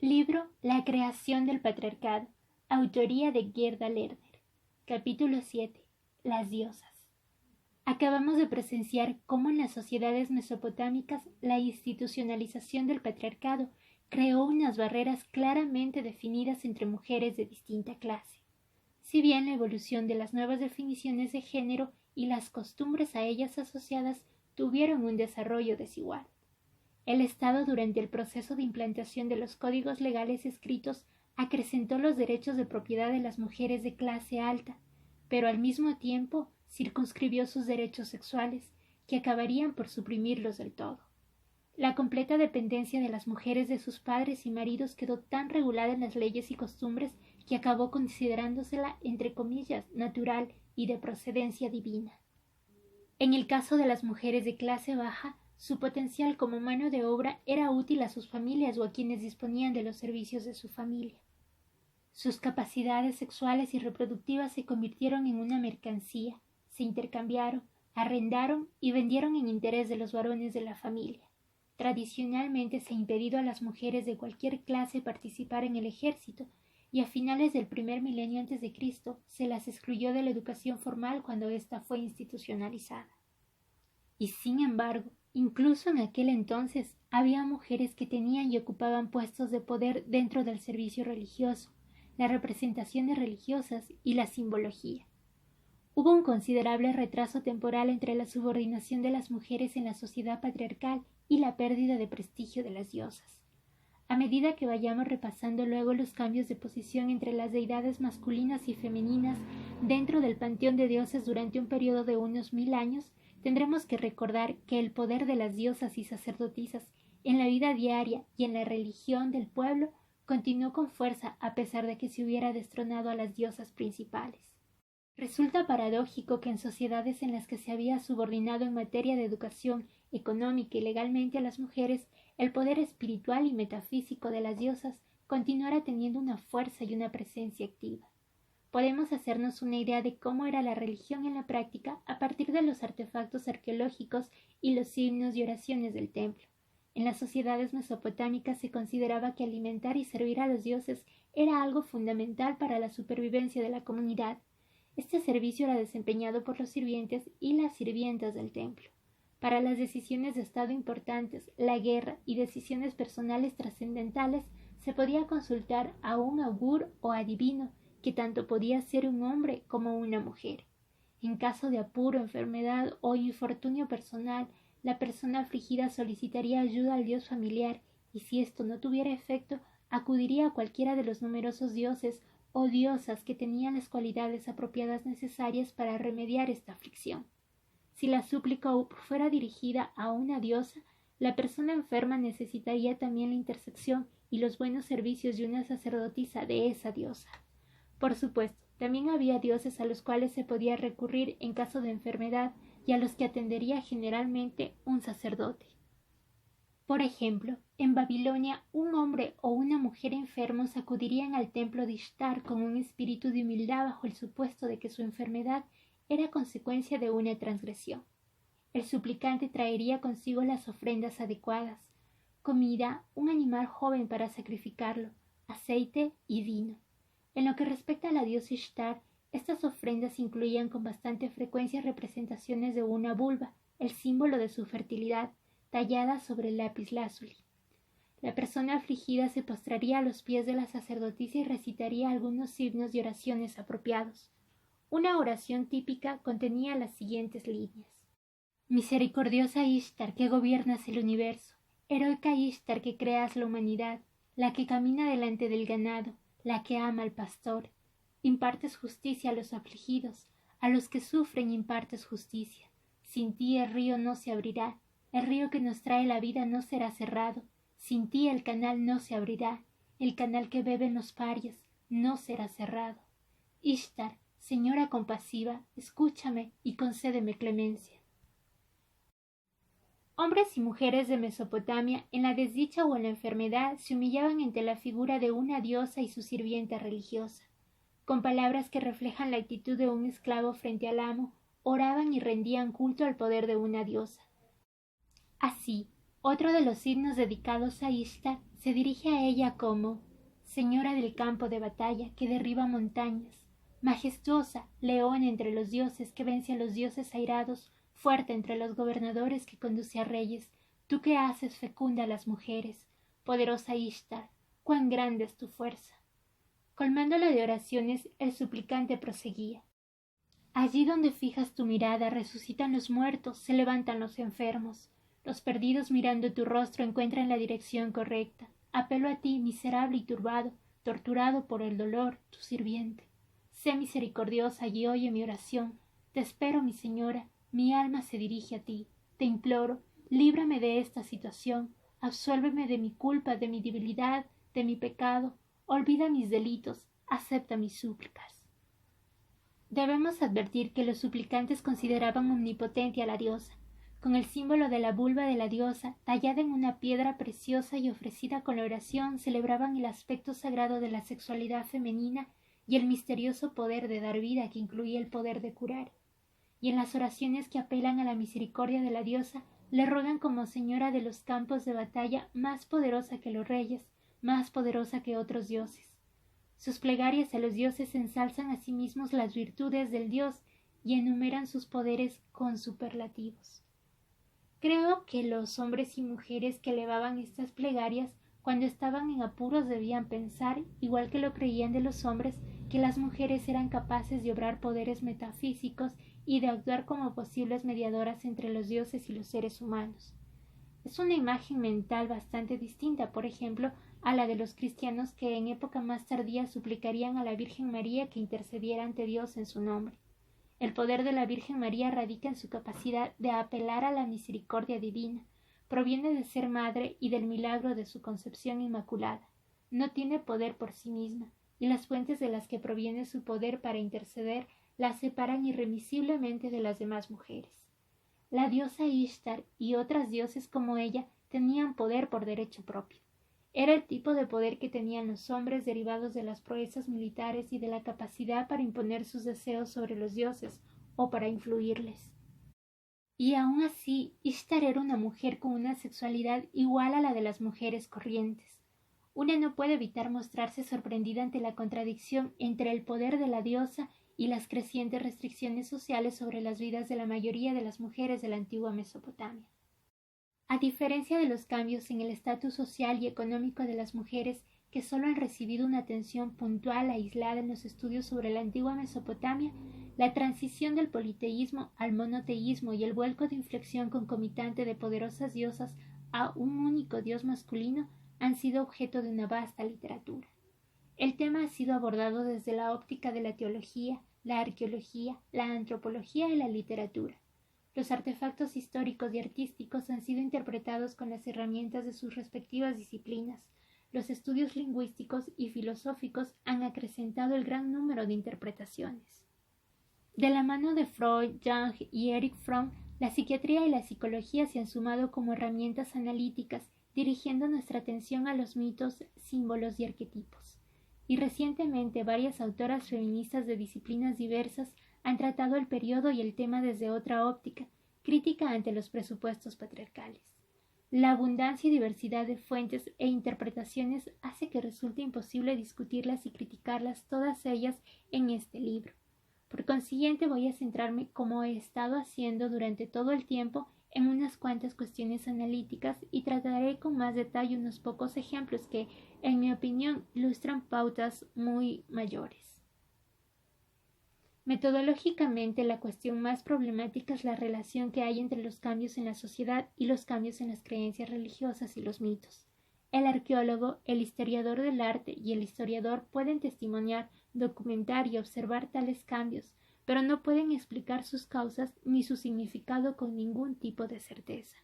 Libro La creación del patriarcado. Autoría de Gerda Lerner. Capítulo 7. Las diosas. Acabamos de presenciar cómo en las sociedades mesopotámicas la institucionalización del patriarcado creó unas barreras claramente definidas entre mujeres de distinta clase. Si bien la evolución de las nuevas definiciones de género y las costumbres a ellas asociadas tuvieron un desarrollo desigual. El Estado, durante el proceso de implantación de los códigos legales escritos, acrecentó los derechos de propiedad de las mujeres de clase alta, pero al mismo tiempo circunscribió sus derechos sexuales, que acabarían por suprimirlos del todo. La completa dependencia de las mujeres de sus padres y maridos quedó tan regulada en las leyes y costumbres que acabó considerándosela, entre comillas, natural y de procedencia divina. En el caso de las mujeres de clase baja, su potencial como mano de obra era útil a sus familias o a quienes disponían de los servicios de su familia. Sus capacidades sexuales y reproductivas se convirtieron en una mercancía, se intercambiaron, arrendaron y vendieron en interés de los varones de la familia. Tradicionalmente se ha impedido a las mujeres de cualquier clase participar en el ejército, y a finales del primer milenio a.C. se las excluyó de la educación formal cuando ésta fue institucionalizada. Y sin embargo, incluso en aquel entonces había mujeres que tenían y ocupaban puestos de poder dentro del servicio religioso, las representaciones religiosas y la simbología. Hubo un considerable retraso temporal entre la subordinación de las mujeres en la sociedad patriarcal y la pérdida de prestigio de las diosas. A medida que vayamos repasando luego los cambios de posición entre las deidades masculinas y femeninas dentro del panteón de dioses durante un periodo de unos 1000 años, tendremos que recordar que el poder de las diosas y sacerdotisas en la vida diaria y en la religión del pueblo continuó con fuerza a pesar de que se hubiera destronado a las diosas principales. Resulta paradójico que en sociedades en las que se había subordinado en materia de educación económica y legalmente a las mujeres, el poder espiritual y metafísico de las diosas continuara teniendo una fuerza y una presencia activa. Podemos hacernos una idea de cómo era la religión en la práctica a partir de los artefactos arqueológicos y los himnos y oraciones del templo. En las sociedades mesopotámicas se consideraba que alimentar y servir a los dioses era algo fundamental para la supervivencia de la comunidad. Este servicio era desempeñado por los sirvientes y las sirvientas del templo. Para las decisiones de Estado importantes, la guerra y decisiones personales trascendentales se podía consultar a un augur o adivino, que tanto podía ser un hombre como una mujer. En caso de apuro, enfermedad o infortunio personal, la persona afligida solicitaría ayuda al dios familiar y si esto no tuviera efecto, acudiría a cualquiera de los numerosos dioses o diosas que tenían las cualidades apropiadas necesarias para remediar esta aflicción. Si la súplica fuera dirigida a una diosa, la persona enferma necesitaría también la intersección y los buenos servicios de una sacerdotisa de esa diosa. Por supuesto, también había dioses a los cuales se podía recurrir en caso de enfermedad y a los que atendería generalmente un sacerdote. Por ejemplo, en Babilonia, un hombre o una mujer enfermos acudirían al templo de Ishtar con un espíritu de humildad bajo el supuesto de que su enfermedad era consecuencia de una transgresión. El suplicante traería consigo las ofrendas adecuadas, comida, un animal joven para sacrificarlo, aceite y vino. En lo que respecta a la diosa Ishtar, estas ofrendas incluían con bastante frecuencia representaciones de una vulva, el símbolo de su fertilidad, tallada sobre el lapislázuli. La persona afligida se postraría a los pies de la sacerdotisa y recitaría algunos himnos y oraciones apropiados. Una oración típica contenía las siguientes líneas: Misericordiosa Ishtar, que gobiernas el universo, heroica Ishtar, que creas la humanidad, la que camina delante del ganado, la que ama al pastor, impartes justicia a los afligidos, a los que sufren impartes justicia. Sin ti el río no se abrirá, el río que nos trae la vida no será cerrado, sin ti el canal no se abrirá, el canal que beben los parias no será cerrado. Ishtar, Señora compasiva, escúchame y concédeme clemencia. Hombres y mujeres de Mesopotamia, en la desdicha o en la enfermedad, se humillaban ante la figura de una diosa y su sirvienta religiosa. Con palabras que reflejan la actitud de un esclavo frente al amo, oraban y rendían culto al poder de una diosa. Así, Otro de los himnos dedicados a Ishtar se dirige a ella como Señora del campo de batalla que derriba montañas, majestuosa, león entre los dioses que vence a los dioses airados, fuerte entre los gobernadores que conduce a reyes, tú que haces fecunda a las mujeres, poderosa Ishtar, cuán grande es tu fuerza. Colmándola de oraciones, el suplicante proseguía. Allí donde fijas tu mirada resucitan los muertos, se levantan los enfermos. Los perdidos mirando tu rostro encuentran la dirección correcta. Apelo a ti, miserable y turbado, torturado por el dolor, tu sirviente. Sé misericordiosa y oye mi oración. Te espero, mi señora, mi alma se dirige a ti. Te imploro, líbrame de esta situación, absuélveme de mi culpa, de mi debilidad, de mi pecado, olvida mis delitos, acepta mis súplicas. Debemos advertir que los suplicantes consideraban omnipotente a la diosa, con el símbolo de la vulva de la diosa, tallada en una piedra preciosa y ofrecida con la oración, celebraban el aspecto sagrado de la sexualidad femenina y el misterioso poder de dar vida que incluía el poder de curar. Y en las oraciones que apelan a la misericordia de la diosa, le ruegan como señora de los campos de batalla más poderosa que los reyes, más poderosa que otros dioses. Sus plegarias a los dioses ensalzan a sí mismos las virtudes del dios y enumeran sus poderes con superlativos. Creo que los hombres y mujeres que elevaban estas plegarias cuando estaban en apuros debían pensar, igual que lo creían de los hombres, que las mujeres eran capaces de obrar poderes metafísicos y de actuar como posibles mediadoras entre los dioses y los seres humanos. Es una imagen mental bastante distinta, por ejemplo, a la de los cristianos que en época más tardía suplicarían a la Virgen María que intercediera ante Dios en su nombre. El poder de la Virgen María radica en su capacidad de apelar a la misericordia divina, proviene de ser madre y del milagro de su concepción inmaculada. No tiene poder por sí misma, y las fuentes de las que proviene su poder para interceder la separan irremisiblemente de las demás mujeres. La diosa Ishtar y otras dioses como ella tenían poder por derecho propio. Era el tipo de poder que tenían los hombres derivados de las proezas militares y de la capacidad para imponer sus deseos sobre los dioses o para influirles. Y aun así, Ishtar era una mujer con una sexualidad igual a la de las mujeres corrientes. Una no puede evitar mostrarse sorprendida ante la contradicción entre el poder de la diosa y las crecientes restricciones sociales sobre las vidas de la mayoría de las mujeres de la antigua Mesopotamia. A diferencia de los cambios en el estatus social y económico de las mujeres, que solo han recibido una atención puntual aislada en los estudios sobre la antigua Mesopotamia, la transición del politeísmo al monoteísmo y el vuelco de inflexión concomitante de poderosas diosas a un único dios masculino han sido objeto de una vasta literatura. El tema ha sido abordado desde la óptica de la teología, la arqueología, la antropología y la literatura. Los artefactos históricos y artísticos han sido interpretados con las herramientas de sus respectivas disciplinas. Los estudios lingüísticos y filosóficos han acrecentado el gran número de interpretaciones. De la mano de Freud, Jung y Erich Fromm, la psiquiatría y la psicología se han sumado como herramientas analíticas, dirigiendo nuestra atención a los mitos, símbolos y arquetipos. Y recientemente varias autoras feministas de disciplinas diversas han tratado el periodo y el tema desde otra óptica, crítica ante los presupuestos patriarcales. La abundancia y diversidad de fuentes e interpretaciones hace que resulte imposible discutirlas y criticarlas todas ellas en este libro. Por consiguiente, voy a centrarme, como he estado haciendo durante todo el tiempo, en unas cuantas cuestiones analíticas y trataré con más detalle unos pocos ejemplos que, en mi opinión, ilustran pautas muy mayores. Metodológicamente, la cuestión más problemática es la relación que hay entre los cambios en la sociedad y los cambios en las creencias religiosas y los mitos. El arqueólogo, el historiador del arte y el historiador pueden testimoniar, documentar y observar tales cambios, pero no pueden explicar sus causas ni su significado con ningún tipo de certeza.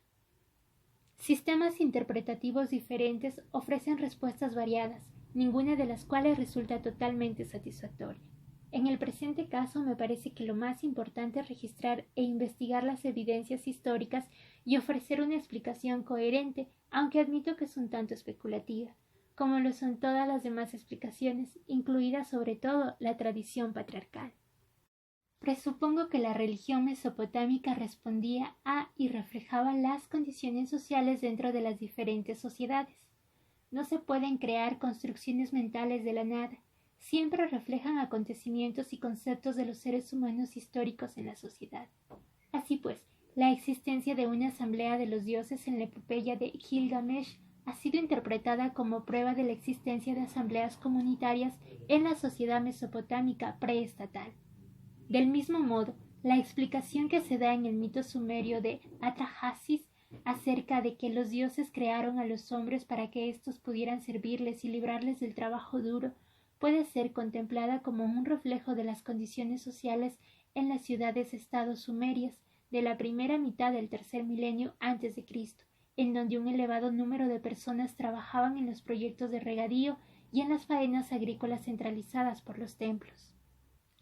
Sistemas interpretativos diferentes ofrecen respuestas variadas, ninguna de las cuales resulta totalmente satisfactoria. En el presente caso me parece que lo más importante es registrar e investigar las evidencias históricas y ofrecer una explicación coherente, aunque admito que es un tanto especulativa, como lo son todas las demás explicaciones, incluida sobre todo la tradición patriarcal. Presupongo que la religión mesopotámica respondía a y reflejaba las condiciones sociales dentro de las diferentes sociedades. No se pueden crear construcciones mentales de la nada, siempre reflejan acontecimientos y conceptos de los seres humanos históricos en la sociedad. Así pues, la existencia de una asamblea de los dioses en la epopeya de Gilgamesh ha sido interpretada como prueba de la existencia de asambleas comunitarias en la sociedad mesopotámica preestatal. Del mismo modo, la explicación que se da en el mito sumerio de Atrahasis acerca de que los dioses crearon a los hombres para que éstos pudieran servirles y librarles del trabajo duro puede ser contemplada como un reflejo de las condiciones sociales en las ciudades-estado sumerias de la primera mitad del tercer milenio a.C., en donde un elevado número de personas trabajaban en los proyectos de regadío y en las faenas agrícolas centralizadas por los templos.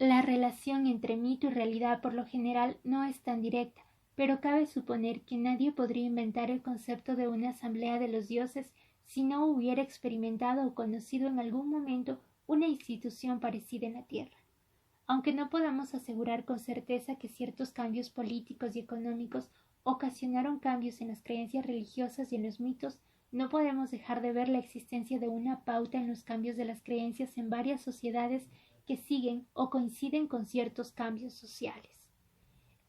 La relación entre mito y realidad por lo general no es tan directa, pero cabe suponer que nadie podría inventar el concepto de una asamblea de los dioses si no hubiera experimentado o conocido en algún momento una institución parecida en la Tierra. Aunque no podamos asegurar con certeza que ciertos cambios políticos y económicos ocasionaron cambios en las creencias religiosas y en los mitos, no podemos dejar de ver la existencia de una pauta en los cambios de las creencias en varias sociedades que siguen o coinciden con ciertos cambios sociales.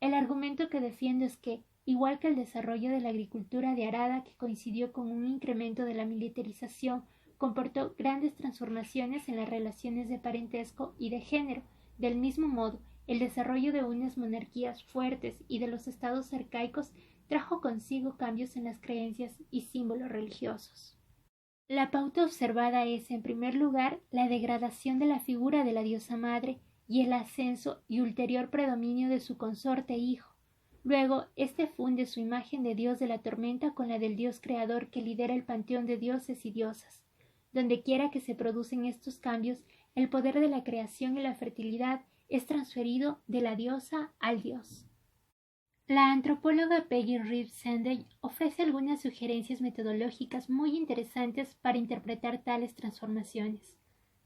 El argumento que defiendo es que, igual que el desarrollo de la agricultura de arada que coincidió con un incremento de la militarización, comportó grandes transformaciones en las relaciones de parentesco y de género, del mismo modo, el desarrollo de unas monarquías fuertes y de los estados arcaicos trajo consigo cambios en las creencias y símbolos religiosos. La pauta observada es, en primer lugar, la degradación de la figura de la diosa madre y el ascenso y ulterior predominio de su consorte hijo. Luego, éste funde su imagen de dios de la tormenta con la del dios creador que lidera el panteón de dioses y diosas. Dondequiera que se producen estos cambios, el poder de la creación y la fertilidad es transferido de la diosa al dios. La antropóloga Peggy Reeves Sandey ofrece algunas sugerencias metodológicas muy interesantes para interpretar tales transformaciones.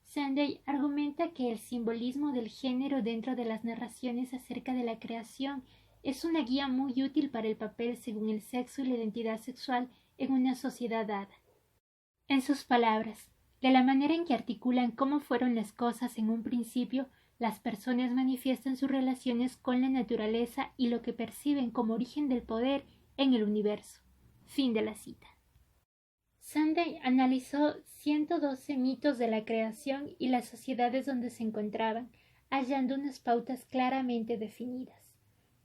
Sandey argumenta que el simbolismo del género dentro de las narraciones acerca de la creación es una guía muy útil para el papel según el sexo y la identidad sexual en una sociedad dada. En sus palabras, de la manera en que articulan cómo fueron las cosas en un principio, las personas manifiestan sus relaciones con la naturaleza y lo que perciben como origen del poder en el universo. Fin de la cita. Sandey analizó 112 mitos de la creación y las sociedades donde se encontraban, hallando unas pautas claramente definidas.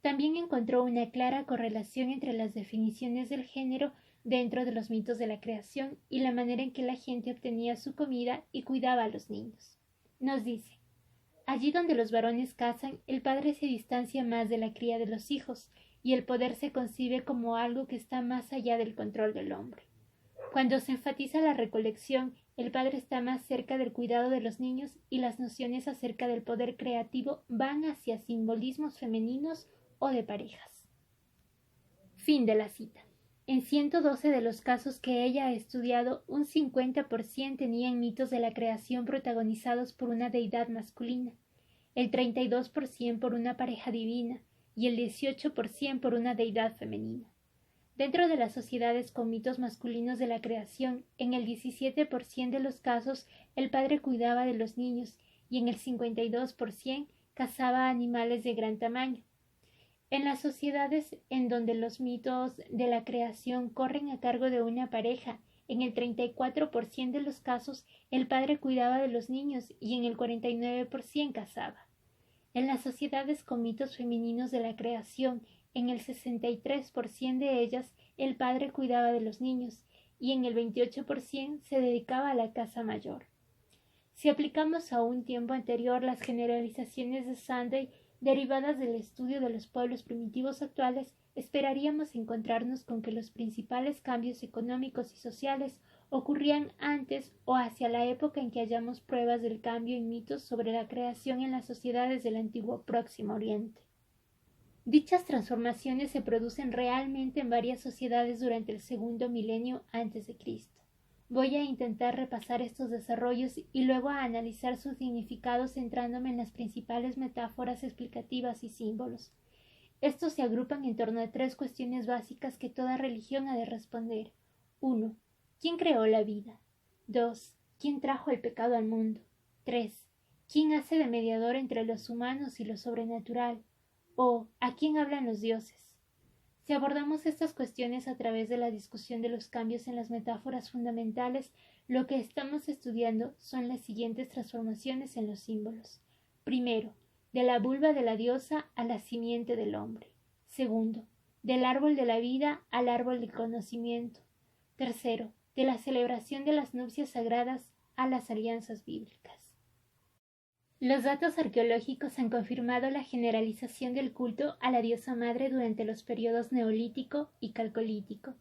También encontró una clara correlación entre las definiciones del género dentro de los mitos de la creación y la manera en que la gente obtenía su comida y cuidaba a los niños. Nos dice: allí donde los varones cazan, el padre se distancia más de la cría de los hijos, y el poder se concibe como algo que está más allá del control del hombre. Cuando se enfatiza la recolección, el padre está más cerca del cuidado de los niños y las nociones acerca del poder creativo van hacia simbolismos femeninos o de parejas. Fin de la cita. En 112 de los casos que ella ha estudiado, un 50% tenían mitos de la creación protagonizados por una deidad masculina, el 32% por una pareja divina y el 18% por una deidad femenina. Dentro de las sociedades con mitos masculinos de la creación, en el 17% de los casos el padre cuidaba de los niños y en el 52% cazaba animales de gran tamaño. En las sociedades en donde los mitos de la creación corren a cargo de una pareja, en el 34% de los casos el padre cuidaba de los niños y en el 49% cazaba. En las sociedades con mitos femeninos de la creación, en el 63% de ellas el padre cuidaba de los niños y en el 28% se dedicaba a la caza mayor. Si aplicamos a un tiempo anterior las generalizaciones de Sandey derivadas del estudio de los pueblos primitivos actuales, esperaríamos encontrarnos con que los principales cambios económicos y sociales ocurrían antes o hacia la época en que hallamos pruebas del cambio en mitos sobre la creación en las sociedades del antiguo Próximo Oriente. Dichas transformaciones se producen realmente en varias sociedades durante el segundo milenio a.C. Voy a intentar repasar estos desarrollos y luego a analizar sus significados centrándome en las principales metáforas explicativas y símbolos. Estos se agrupan en torno a tres cuestiones básicas que toda religión ha de responder. 1. ¿Quién creó la vida? 2. ¿Quién trajo el pecado al mundo? 3. ¿Quién hace de mediador entre los humanos y lo sobrenatural? O ¿a quién hablan los dioses? Si abordamos estas cuestiones a través de la discusión de los cambios en las metáforas fundamentales, lo que estamos estudiando son las siguientes transformaciones en los símbolos. Primero, de la vulva de la diosa a la simiente del hombre. Segundo, del árbol de la vida al árbol del conocimiento. Tercero, de la celebración de las nupcias sagradas a las alianzas bíblicas. Los datos arqueológicos han confirmado la generalización del culto a la diosa madre durante los periodos neolítico y calcolítico.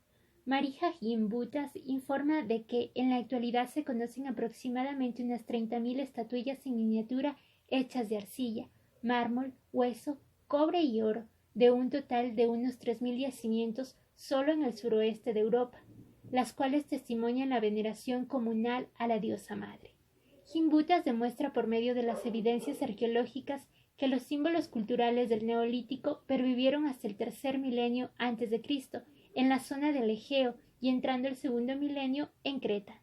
Marija Gimbutas informa de que en la actualidad se conocen aproximadamente unas 30.000 estatuillas en miniatura hechas de arcilla, mármol, hueso, cobre y oro, de un total de unos 3.000 yacimientos solo en el suroeste de Europa, las cuales testimonian la veneración comunal a la diosa madre. Gimbutas demuestra por medio de las evidencias arqueológicas que los símbolos culturales del Neolítico pervivieron hasta el tercer milenio antes de Cristo en la zona del Egeo y entrando el segundo milenio en Creta.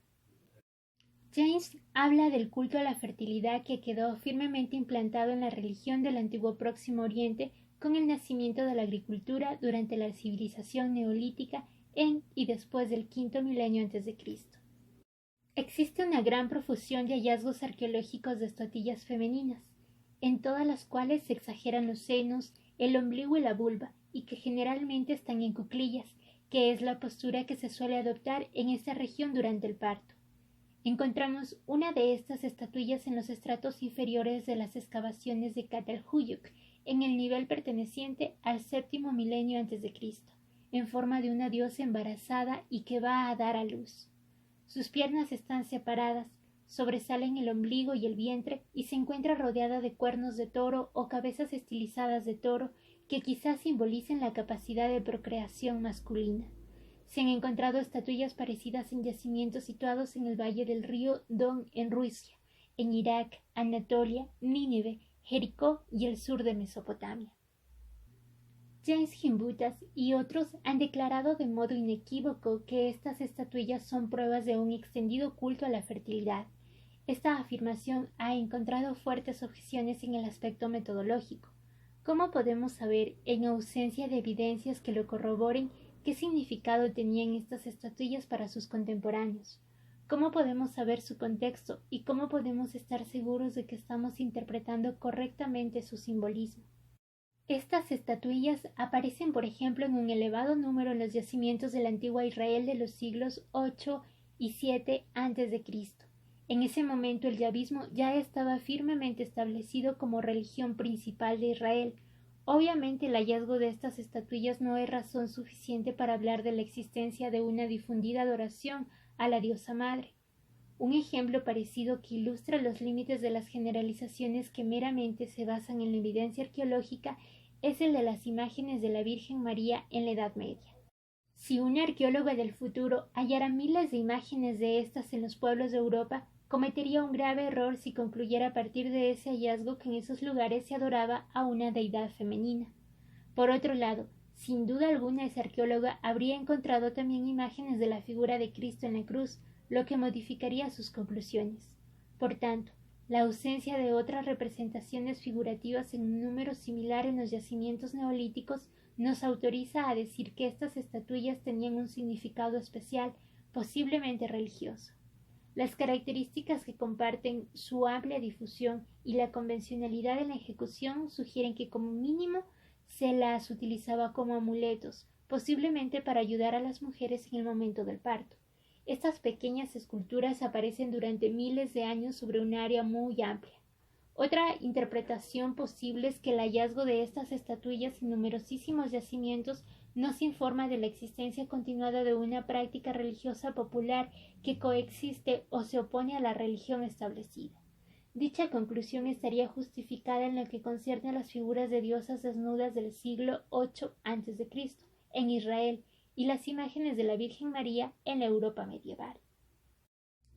James habla del culto a la fertilidad que quedó firmemente implantado en la religión del antiguo Próximo Oriente con el nacimiento de la agricultura durante la civilización neolítica en y después del quinto milenio antes de Cristo. Existe una gran profusión de hallazgos arqueológicos de estatuillas femeninas, en todas las cuales se exageran los senos, el ombligo y la vulva, y que generalmente están en cuclillas, que es la postura que se suele adoptar en esta región durante el parto. Encontramos una de estas estatuillas en los estratos inferiores de las excavaciones de Catalhuyuk, en el nivel perteneciente al séptimo milenio antes de Cristo, en forma de una diosa embarazada y que va a dar a luz. Sus piernas están separadas, sobresalen el ombligo y el vientre y se encuentra rodeada de cuernos de toro o cabezas estilizadas de toro que quizás simbolicen la capacidad de procreación masculina. Se han encontrado estatuillas parecidas en yacimientos situados en el valle del río Don en Rusia, en Irak, Anatolia, Nínive, Jericó y el sur de Mesopotamia. James Gimbutas y otros han declarado de modo inequívoco que estas estatuillas son pruebas de un extendido culto a la fertilidad. Esta afirmación ha encontrado fuertes objeciones en el aspecto metodológico. ¿Cómo podemos saber, en ausencia de evidencias que lo corroboren, qué significado tenían estas estatuillas para sus contemporáneos? ¿Cómo podemos saber su contexto y cómo podemos estar seguros de que estamos interpretando correctamente su simbolismo? Estas estatuillas aparecen, por ejemplo, en un elevado número en los yacimientos de la antigua Israel de los siglos VIII y VII a.C. En ese momento el yavismo ya estaba firmemente establecido como religión principal de Israel. Obviamente el hallazgo de estas estatuillas no es razón suficiente para hablar de la existencia de una difundida adoración a la diosa madre. Un ejemplo parecido que ilustra los límites de las generalizaciones que meramente se basan en la evidencia arqueológica es el de las imágenes de la Virgen María en la Edad Media. Si un arqueólogo del futuro hallara miles de imágenes de estas en los pueblos de Europa, cometería un grave error si concluyera a partir de ese hallazgo que en esos lugares se adoraba a una deidad femenina. Por otro lado, sin duda alguna ese arqueólogo habría encontrado también imágenes de la figura de Cristo en la cruz, lo que modificaría sus conclusiones. Por tanto, la ausencia de otras representaciones figurativas en un número similar en los yacimientos neolíticos nos autoriza a decir que estas estatuillas tenían un significado especial, posiblemente religioso. Las características que comparten su amplia difusión y la convencionalidad en la ejecución sugieren que como mínimo se las utilizaba como amuletos, posiblemente para ayudar a las mujeres en el momento del parto. Estas pequeñas esculturas aparecen durante miles de años sobre un área muy amplia. Otra interpretación posible es que el hallazgo de estas estatuillas en numerosísimos yacimientos nos informa de la existencia continuada de una práctica religiosa popular que coexiste o se opone a la religión establecida. Dicha conclusión estaría justificada en lo que concierne a las figuras de diosas desnudas del siglo VIII a.C. en Israel y las imágenes de la Virgen María en la Europa medieval.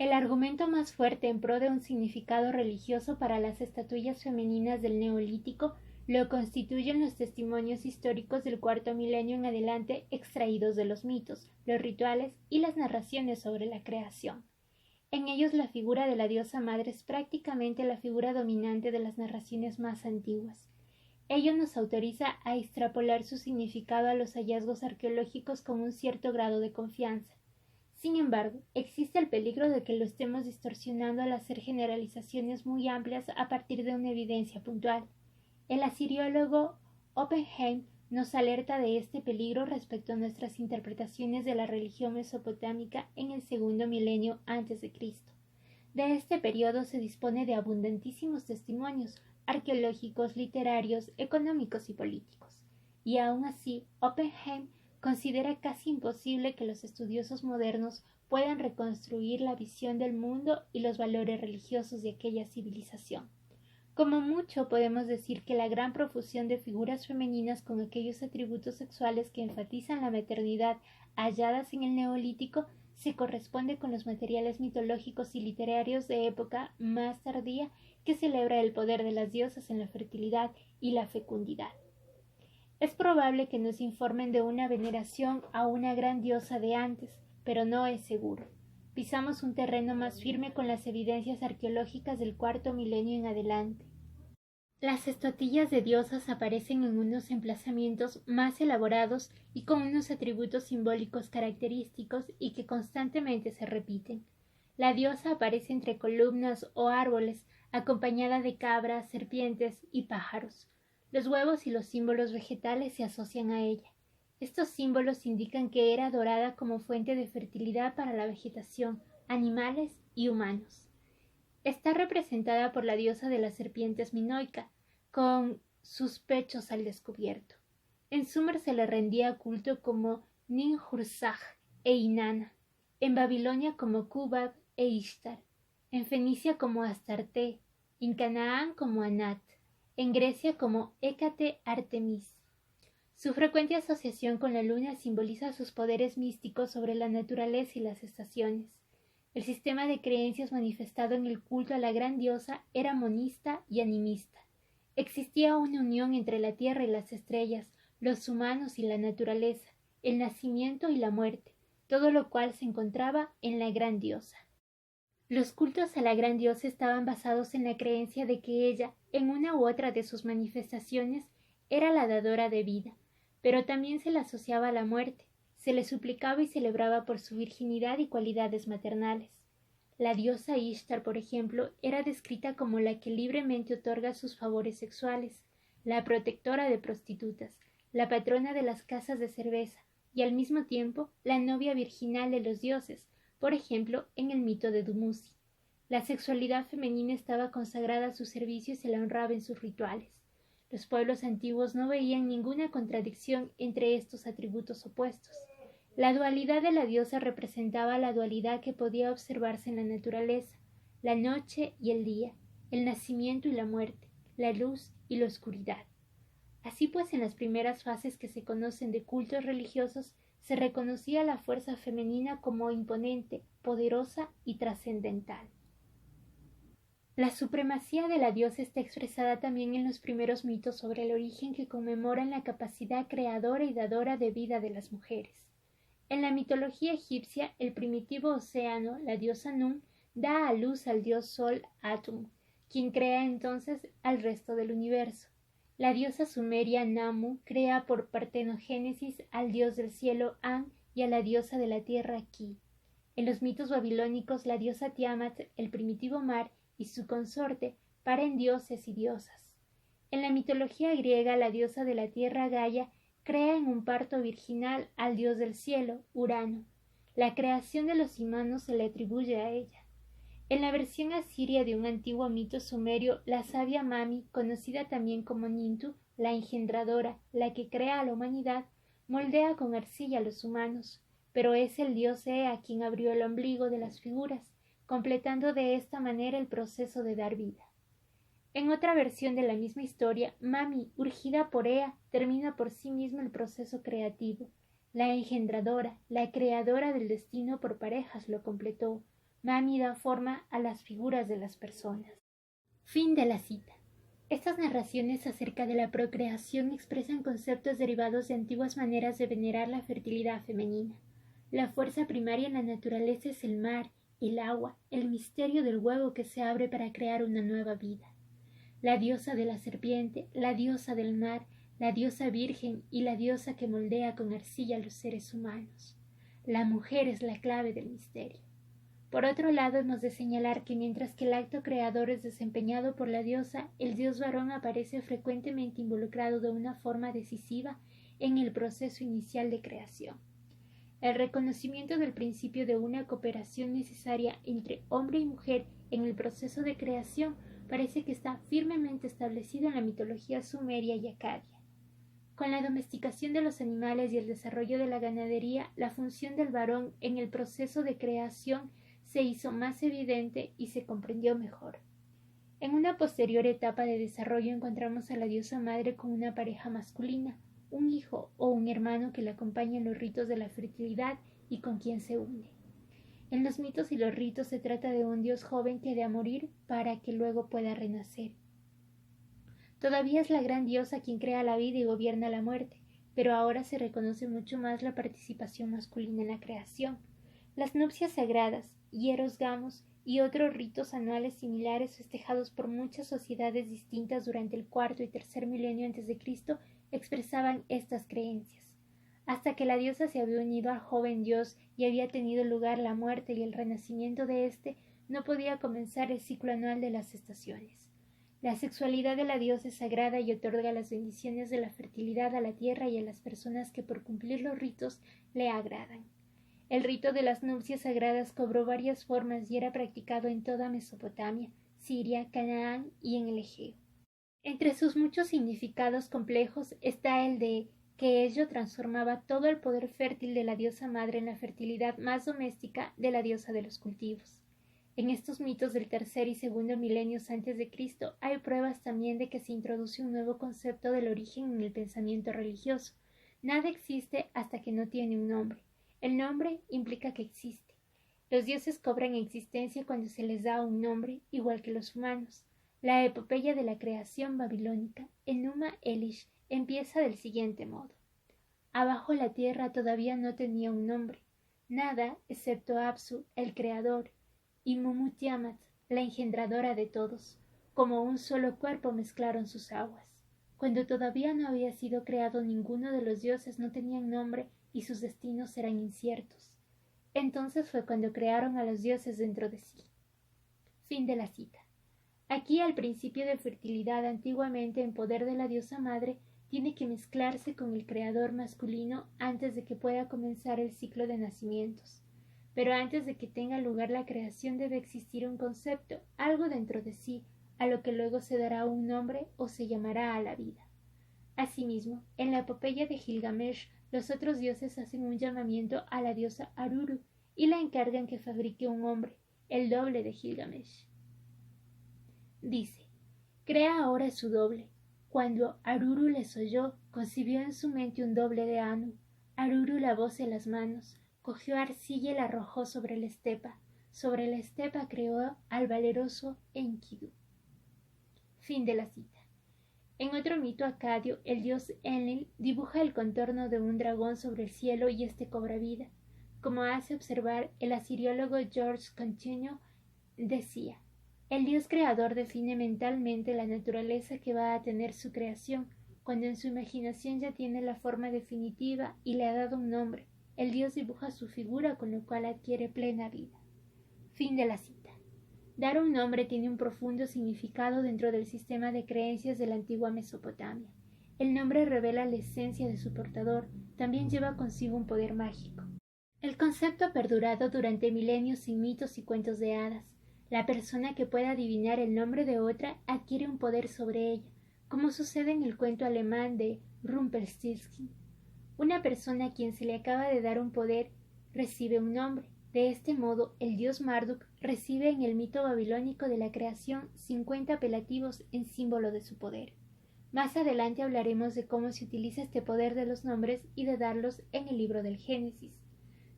El argumento más fuerte en pro de un significado religioso para las estatuillas femeninas del Neolítico lo constituyen los testimonios históricos del cuarto milenio en adelante extraídos de los mitos, los rituales y las narraciones sobre la creación. En ellos la figura de la diosa madre es prácticamente la figura dominante de las narraciones más antiguas. Ello nos autoriza a extrapolar su significado a los hallazgos arqueológicos con un cierto grado de confianza. Sin embargo, existe el peligro de que lo estemos distorsionando al hacer generalizaciones muy amplias a partir de una evidencia puntual. El asiriólogo Oppenheim nos alerta de este peligro respecto a nuestras interpretaciones de la religión mesopotámica en el segundo milenio a.C. De este periodo se dispone de abundantísimos testimonios arqueológicos, literarios, económicos y políticos, y aun así Oppenheim considera casi imposible que los estudiosos modernos puedan reconstruir la visión del mundo y los valores religiosos de aquella civilización. Como mucho podemos decir que la gran profusión de figuras femeninas con aquellos atributos sexuales que enfatizan la maternidad halladas en el Neolítico se corresponde con los materiales mitológicos y literarios de época más tardía que celebra el poder de las diosas en la fertilidad y la fecundidad. Es probable que nos informen de una veneración a una gran diosa de antes, pero no es seguro. Pisamos un terreno más firme con las evidencias arqueológicas del cuarto milenio en adelante. Las estatuillas de diosas aparecen en unos emplazamientos más elaborados y con unos atributos simbólicos característicos y que constantemente se repiten. La diosa aparece entre columnas o árboles, acompañada de cabras, serpientes y pájaros. Los huevos y los símbolos vegetales se asocian a ella. Estos símbolos indican que era adorada como fuente de fertilidad para la vegetación, animales y humanos. Está representada por la diosa de las serpientes Minoica, con sus pechos al descubierto. En Sumer se le rendía culto como Ninhursag e Inanna, en Babilonia como Kubab e Ishtar, en Fenicia como Astarte, en Canaán como Anat, en Grecia como Hécate Artemis. Su frecuente asociación con la luna simboliza sus poderes místicos sobre la naturaleza y las estaciones. El sistema de creencias manifestado en el culto a la gran diosa era monista y animista. Existía una unión entre la tierra y las estrellas, los humanos y la naturaleza, el nacimiento y la muerte, todo lo cual se encontraba en la gran diosa. Los cultos a la gran diosa estaban basados en la creencia de que ella, en una u otra de sus manifestaciones, era la dadora de vida, pero también se la asociaba a la muerte, se le suplicaba y celebraba por su virginidad y cualidades maternales. La diosa Ishtar, por ejemplo, era descrita como la que libremente otorga sus favores sexuales, la protectora de prostitutas, la patrona de las casas de cerveza y al mismo tiempo la novia virginal de los dioses, por ejemplo, en el mito de Dumuzi. La sexualidad femenina estaba consagrada a su servicio y se la honraba en sus rituales. Los pueblos antiguos no veían ninguna contradicción entre estos atributos opuestos. La dualidad de la diosa representaba la dualidad que podía observarse en la naturaleza, la noche y el día, el nacimiento y la muerte, la luz y la oscuridad. Así pues, en las primeras fases que se conocen de cultos religiosos, se reconocía la fuerza femenina como imponente, poderosa y trascendental. La supremacía de la diosa está expresada también en los primeros mitos sobre el origen que conmemoran la capacidad creadora y dadora de vida de las mujeres. En la mitología egipcia, el primitivo océano, la diosa Nun, da a luz al dios Sol Atum, quien crea entonces al resto del universo. La diosa sumeria Namu crea por partenogénesis al dios del cielo An y a la diosa de la tierra Ki. En los mitos babilónicos, la diosa Tiamat, el primitivo mar, y su consorte paren dioses y diosas. En la mitología griega, la diosa de la tierra Gaia crea en un parto virginal al dios del cielo, Urano. La creación de los humanos se le atribuye a ella. En la versión asiria de un antiguo mito sumerio, la sabia Mami, conocida también como Nintu, la engendradora, la que crea a la humanidad, moldea con arcilla a los humanos, pero es el dios Ea quien abrió el ombligo de las figuras, completando de esta manera el proceso de dar vida. En otra versión de la misma historia, Mami, urgida por Ea, termina por sí misma el proceso creativo. La engendradora, la creadora del destino por parejas, lo completó, Mami da forma a las figuras de las personas. Fin de la cita. Estas narraciones acerca de la procreación expresan conceptos derivados de antiguas maneras de venerar la fertilidad femenina. La fuerza primaria en la naturaleza es el mar, el agua, el misterio del huevo que se abre para crear una nueva vida. La diosa de la serpiente, la diosa del mar, la diosa virgen y la diosa que moldea con arcilla a los seres humanos. La mujer es la clave del misterio. Por otro lado, hemos de señalar que mientras que el acto creador es desempeñado por la diosa, el dios varón aparece frecuentemente involucrado de una forma decisiva en el proceso inicial de creación. El reconocimiento del principio de una cooperación necesaria entre hombre y mujer en el proceso de creación parece que está firmemente establecido en la mitología sumeria y acadia. Con la domesticación de los animales y el desarrollo de la ganadería, la función del varón en el proceso de creación se hizo más evidente y se comprendió mejor. En una posterior etapa de desarrollo encontramos a la diosa madre con una pareja masculina, un hijo o un hermano que la acompaña en los ritos de la fertilidad y con quien se une. En los mitos y los ritos se trata de un dios joven que ha de morir para que luego pueda renacer. Todavía es la gran diosa quien crea la vida y gobierna la muerte, pero ahora se reconoce mucho más la participación masculina en la creación. Las nupcias sagradas, hieros gamos y otros ritos anuales similares festejados por muchas sociedades distintas durante el cuarto y tercer milenio a.C. expresaban estas creencias. Hasta que la diosa se había unido al joven dios y había tenido lugar la muerte y el renacimiento de éste, no podía comenzar el ciclo anual de las estaciones. La sexualidad de la diosa es sagrada y otorga las bendiciones de la fertilidad a la tierra y a las personas que por cumplir los ritos le agradan. El rito de las nupcias sagradas cobró varias formas y era practicado en toda Mesopotamia, Siria, Canaán y en el Egeo. Entre sus muchos significados complejos está el de que ello transformaba todo el poder fértil de la diosa madre en la fertilidad más doméstica de la diosa de los cultivos. En estos mitos del tercer y segundo milenios antes de Cristo hay pruebas también de que se introduce un nuevo concepto del origen en el pensamiento religioso. Nada existe hasta que no tiene un nombre. El nombre implica que existe. Los dioses cobran existencia cuando se les da un nombre, igual que los humanos. La epopeya de la creación babilónica, Enuma Elish, empieza del siguiente modo. Abajo la tierra todavía no tenía un nombre. Nada, excepto Apsu, el creador, y Mumu Tiamat, la engendradora de todos, como un solo cuerpo mezclaron sus aguas. Cuando todavía no había sido creado ninguno de los dioses no tenían nombre y sus destinos eran inciertos. Entonces fue cuando crearon a los dioses dentro de sí. Fin de la cita. Aquí el principio de fertilidad antiguamente en poder de la diosa madre tiene que mezclarse con el creador masculino antes de que pueda comenzar el ciclo de nacimientos. Pero antes de que tenga lugar la creación debe existir un concepto, algo dentro de sí, a lo que luego se dará un nombre o se llamará a la vida. Asimismo, en la epopeya de Gilgamesh, los otros dioses hacen un llamamiento a la diosa Aruru y la encargan que fabrique un hombre, el doble de Gilgamesh. Dice, crea ahora su doble. Cuando Aruru les oyó, concibió en su mente un doble de Anu. Aruru lavóse las manos, cogió arcilla y la arrojó sobre la estepa. Sobre la estepa creó al valeroso Enkidu. Fin de la cita. En otro mito acadio, el dios Enlil dibuja el contorno de un dragón sobre el cielo y éste cobra vida. Como hace observar el asiriólogo George Continuo, decía, el dios creador define mentalmente la naturaleza que va a tener su creación, cuando en su imaginación ya tiene la forma definitiva y le ha dado un nombre. El dios dibuja su figura con lo cual adquiere plena vida. Fin de la cita. Dar un nombre tiene un profundo significado dentro del sistema de creencias de la antigua Mesopotamia. El nombre revela la esencia de su portador, también lleva consigo un poder mágico. El concepto ha perdurado durante milenios en mitos y cuentos de hadas. La persona que pueda adivinar el nombre de otra adquiere un poder sobre ella, como sucede en el cuento alemán de Rumpelstiltskin. Una persona a quien se le acaba de dar un poder recibe un nombre. De este modo, el dios Marduk recibe en el mito babilónico de la creación 50 apelativos en símbolo de su poder. Más adelante hablaremos de cómo se utiliza este poder de los nombres y de darlos en el libro del Génesis.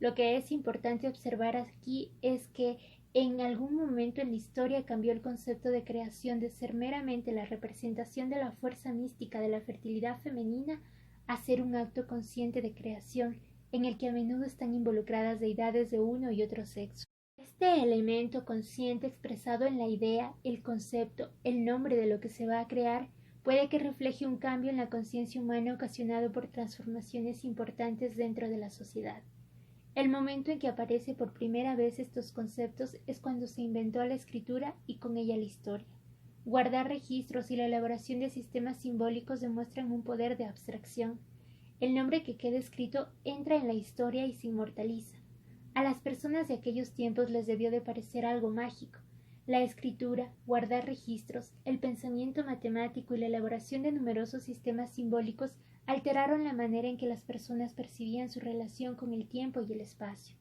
Lo que es importante observar aquí es que en algún momento en la historia cambió el concepto de creación de ser meramente la representación de la fuerza mística de la fertilidad femenina a ser un acto consciente de creación en el que a menudo están involucradas deidades de uno y otro sexo. Este elemento consciente expresado en la idea, el concepto, el nombre de lo que se va a crear, puede que refleje un cambio en la conciencia humana ocasionado por transformaciones importantes dentro de la sociedad. El momento en que aparece por primera vez estos conceptos es cuando se inventó la escritura y con ella la historia. Guardar registros y la elaboración de sistemas simbólicos demuestran un poder de abstracción. El nombre que queda escrito entra en la historia y se inmortaliza. A las personas de aquellos tiempos les debió de parecer algo mágico. La escritura, guardar registros, el pensamiento matemático y la elaboración de numerosos sistemas simbólicos alteraron la manera en que las personas percibían su relación con el tiempo y el espacio.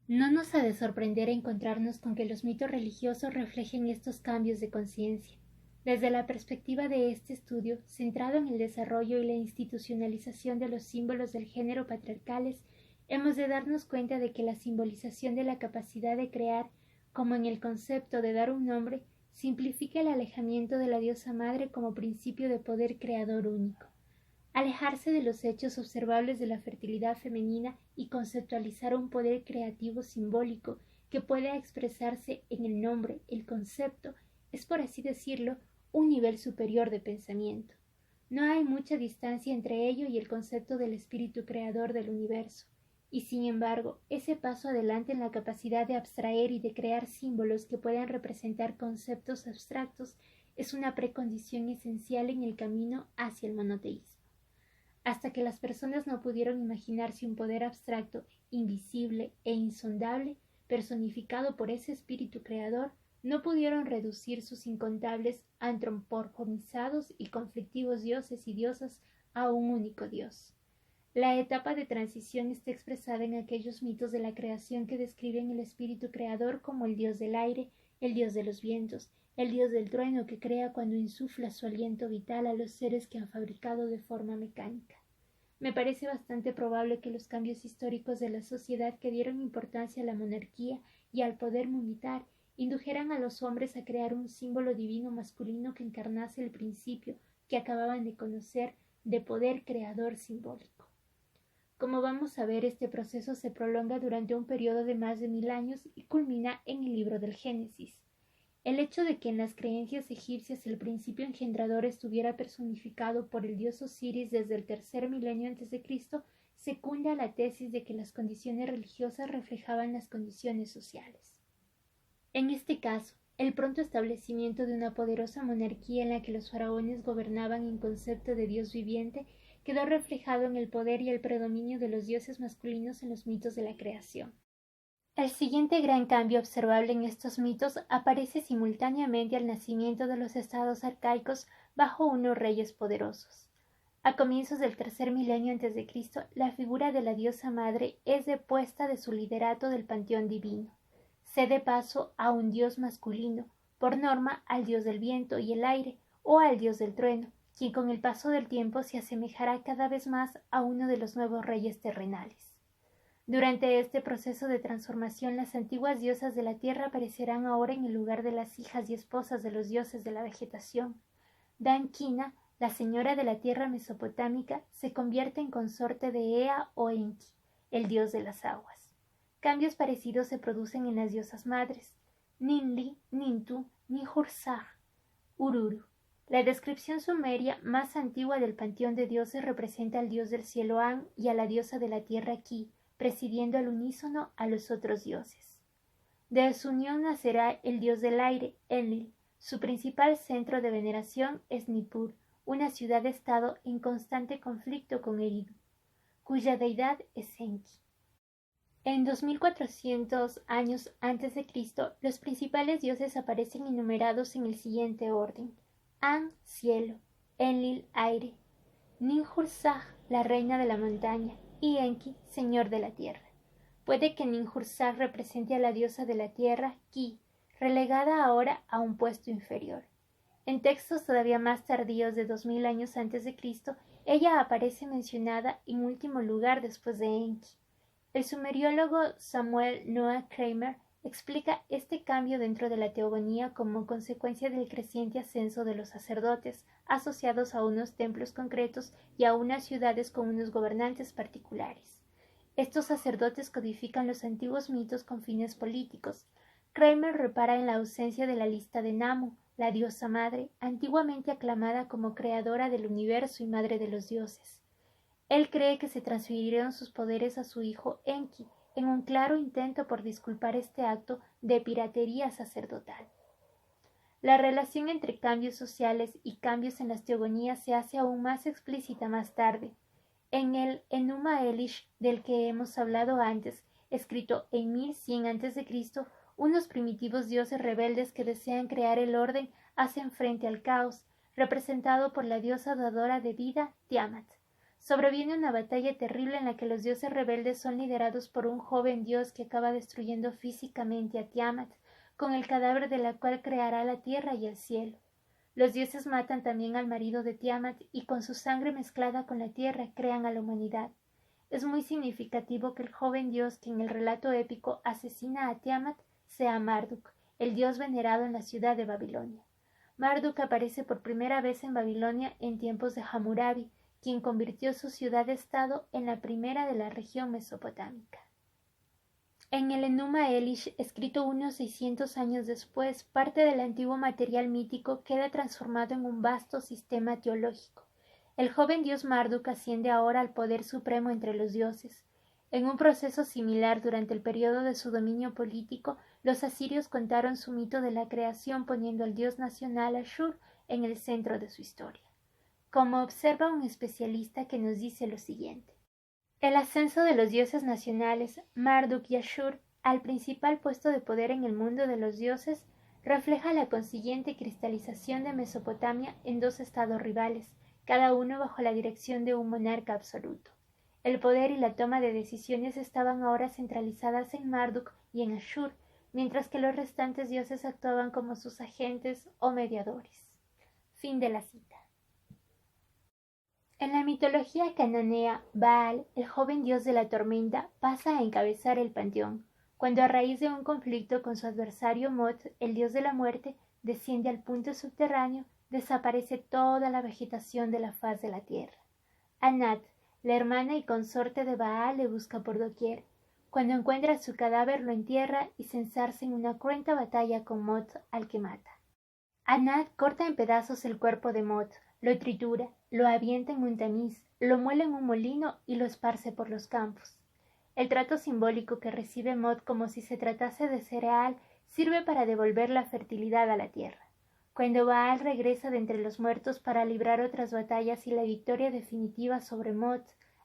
No nos ha de sorprender encontrarnos con que los mitos religiosos reflejen estos cambios de conciencia. Desde la perspectiva de este estudio, centrado en el desarrollo y la institucionalización de los símbolos del género patriarcales, hemos de darnos cuenta de que la simbolización de la capacidad de crear, como en el concepto de dar un nombre, simplifica el alejamiento de la diosa madre como principio de poder creador único. Alejarse de los hechos observables de la fertilidad femenina y conceptualizar un poder creativo simbólico que pueda expresarse en el nombre, el concepto, es, por así decirlo, un nivel superior de pensamiento. No hay mucha distancia entre ello y el concepto del espíritu creador del universo, y sin embargo, ese paso adelante en la capacidad de abstraer y de crear símbolos que puedan representar conceptos abstractos es una precondición esencial en el camino hacia el monoteísmo. Hasta que las personas no pudieron imaginarse un poder abstracto, invisible e insondable, personificado por ese espíritu creador, no pudieron reducir sus incontables antropomorfizados y conflictivos dioses y diosas a un único dios. La etapa de transición está expresada en aquellos mitos de la creación que describen el espíritu creador como el dios del aire, el dios de los vientos, el dios del trueno que crea cuando insufla su aliento vital a los seres que han fabricado de forma mecánica. Me parece bastante probable que los cambios históricos de la sociedad que dieron importancia a la monarquía y al poder militar indujeran a los hombres a crear un símbolo divino masculino que encarnase el principio que acababan de conocer de poder creador simbólico. Como vamos a ver, este proceso se prolonga durante un periodo de más de 1000 años y culmina en el libro del Génesis. El hecho de que en las creencias egipcias el principio engendrador estuviera personificado por el dios Osiris desde el tercer milenio a.C. secunda la tesis de que las condiciones religiosas reflejaban las condiciones sociales. En este caso, el pronto establecimiento de una poderosa monarquía en la que los faraones gobernaban en concepto de dios viviente quedó reflejado en el poder y el predominio de los dioses masculinos en los mitos de la creación. El siguiente gran cambio observable en estos mitos aparece simultáneamente al nacimiento de los estados arcaicos bajo unos reyes poderosos. A comienzos del tercer milenio a.C., la figura de la diosa madre es depuesta de su liderato del panteón divino. Cede paso a un dios masculino, por norma al dios del viento y el aire, o al dios del trueno, quien con el paso del tiempo se asemejará cada vez más a uno de los nuevos reyes terrenales. Durante este proceso de transformación, las antiguas diosas de la tierra aparecerán ahora en el lugar de las hijas y esposas de los dioses de la vegetación. Danquina, la señora de la tierra mesopotámica, se convierte en consorte de Ea o Enki, el dios de las aguas. Cambios parecidos se producen en las diosas madres, Ninli, Nintu, Ninhursag, Ururu. La descripción sumeria más antigua del panteón de dioses representa al dios del cielo An y a la diosa de la tierra Ki, presidiendo al unísono a los otros dioses. De su unión nacerá el dios del aire, Enlil. Su principal centro de veneración es Nippur, una ciudad-estado en constante conflicto con Eridu, cuya deidad es Enki. En 2400 años antes de Cristo, los principales dioses aparecen enumerados en el siguiente orden: An, cielo; Enlil, aire; Ninhursag, la reina de la montaña; y Enki, señor de la tierra. Puede que Ninhursag represente a la diosa de la tierra, Ki, relegada ahora a un puesto inferior. En textos todavía más tardíos de 2000 años antes de Cristo, ella aparece mencionada en último lugar después de Enki. El sumeriólogo Samuel Noah Kramer explica este cambio dentro de la teogonía como consecuencia del creciente ascenso de los sacerdotes, asociados a unos templos concretos y a unas ciudades con unos gobernantes particulares. Estos sacerdotes codifican los antiguos mitos con fines políticos. Kramer repara en la ausencia de la lista de Namu, la diosa madre, antiguamente aclamada como creadora del universo y madre de los dioses. Él cree que se transfirieron sus poderes a su hijo Enki, en un claro intento por disculpar este acto de piratería sacerdotal. La relación entre cambios sociales y cambios en las teogonías se hace aún más explícita más tarde. En el Enuma Elish del que hemos hablado antes, escrito en 1100 a.C., unos primitivos dioses rebeldes que desean crear el orden hacen frente al caos, representado por la diosa dadora de vida, Tiamat. Sobreviene una batalla terrible en la que los dioses rebeldes son liderados por un joven dios que acaba destruyendo físicamente a Tiamat, con el cadáver de la cual creará la tierra y el cielo. Los dioses matan también al marido de Tiamat y con su sangre mezclada con la tierra crean a la humanidad. Es muy significativo que el joven dios que en el relato épico asesina a Tiamat sea Marduk, el dios venerado en la ciudad de Babilonia. Marduk aparece por primera vez en Babilonia en tiempos de Hammurabi, quien convirtió su ciudad-estado en la primera de la región mesopotámica. En el Enuma Elish, escrito unos 600 años después, parte del antiguo material mítico queda transformado en un vasto sistema teológico. El joven dios Marduk asciende ahora al poder supremo entre los dioses. En un proceso similar durante el periodo de su dominio político, los asirios contaron su mito de la creación poniendo al dios nacional Ashur en el centro de su historia. Como observa un especialista que nos dice lo siguiente. El ascenso de los dioses nacionales, Marduk y Ashur, al principal puesto de poder en el mundo de los dioses, refleja la consiguiente cristalización de Mesopotamia en dos estados rivales, cada uno bajo la dirección de un monarca absoluto. El poder y la toma de decisiones estaban ahora centralizadas en Marduk y en Ashur, mientras que los restantes dioses actuaban como sus agentes o mediadores. Fin de la cita. En la mitología cananea, Baal, el joven dios de la tormenta, pasa a encabezar el panteón, cuando a raíz de un conflicto con su adversario Mot, el dios de la muerte, desciende al punto subterráneo, desaparece toda la vegetación de la faz de la tierra. Anat, la hermana y consorte de Baal, le busca por doquier. Cuando encuentra su cadáver lo entierra y se enzarza en una cruenta batalla con Mot, al que mata. Anat corta en pedazos el cuerpo de Mot, lo tritura, lo avienta en un tamiz, lo muele en un molino y lo esparce por los campos. El trato simbólico que recibe Mot como si se tratase de cereal sirve para devolver la fertilidad a la tierra. Cuando Baal regresa de entre los muertos para librar otras batallas y la victoria definitiva sobre Mot,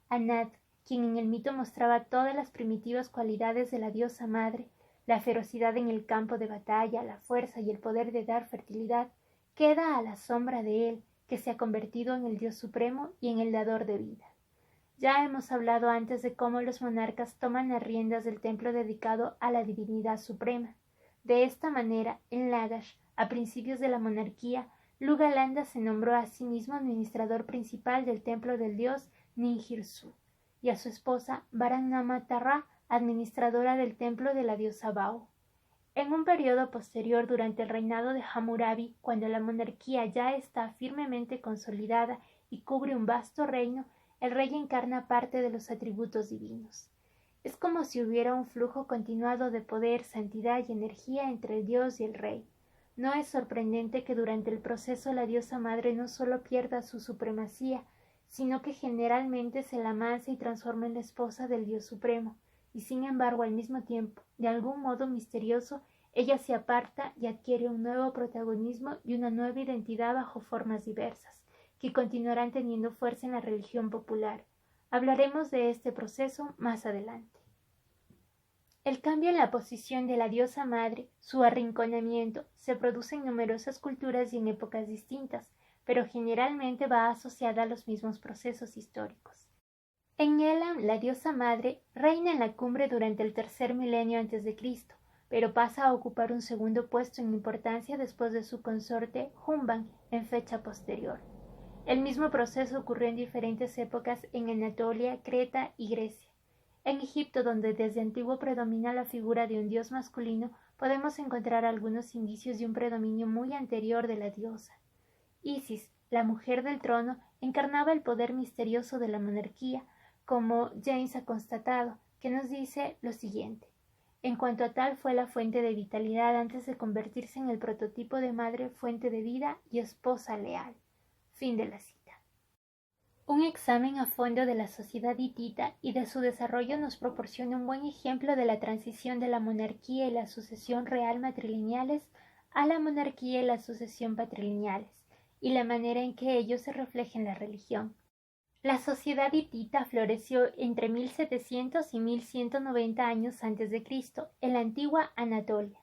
Anat, quien en el mito mostraba todas las primitivas cualidades de la diosa madre, la ferocidad en el campo de batalla, la fuerza y el poder de dar fertilidad, queda a la sombra de él, que se ha convertido en el Dios supremo y en el dador de vida. Ya hemos hablado antes de cómo los monarcas toman las riendas del templo dedicado a la divinidad suprema. De esta manera, en Lagash, a principios de la monarquía, Lugalanda se nombró a sí mismo administrador principal del templo del dios Ninjirsu, y a su esposa Barannama-Tarra, administradora del templo de la diosa Bau. En un periodo posterior, durante el reinado de Hammurabi, cuando la monarquía ya está firmemente consolidada y cubre un vasto reino, el rey encarna parte de los atributos divinos. Es como si hubiera un flujo continuado de poder, santidad y energía entre el dios y el rey. No es sorprendente que durante el proceso la diosa madre no solo pierda su supremacía, sino que generalmente se la amansa y transforma en la esposa del dios supremo, y sin embargo al mismo tiempo, de algún modo misterioso, ella se aparta y adquiere un nuevo protagonismo y una nueva identidad bajo formas diversas, que continuarán teniendo fuerza en la religión popular. Hablaremos de este proceso más adelante. El cambio en la posición de la diosa madre, su arrinconamiento, se produce en numerosas culturas y en épocas distintas, pero generalmente va asociada a los mismos procesos históricos. En Elam, la diosa madre reina en la cumbre durante el tercer milenio a.C., pero pasa a ocupar un segundo puesto en importancia después de su consorte Humban en fecha posterior. El mismo proceso ocurrió en diferentes épocas en Anatolia, Creta y Grecia. En Egipto, donde desde antiguo predomina la figura de un dios masculino, podemos encontrar algunos indicios de un predominio muy anterior de la diosa. Isis, la mujer del trono, encarnaba el poder misterioso de la monarquía, como James ha constatado, que nos dice lo siguiente. En cuanto a tal fue la fuente de vitalidad antes de convertirse en el prototipo de madre, fuente de vida y esposa leal. Fin de la cita. Un examen a fondo de la sociedad hitita y de su desarrollo nos proporciona un buen ejemplo de la transición de la monarquía y la sucesión real matrilineales a la monarquía y la sucesión patrilineales, y la manera en que ello se refleja en la religión. La sociedad hitita floreció entre 1700 y 1190 años antes de Cristo en la antigua Anatolia.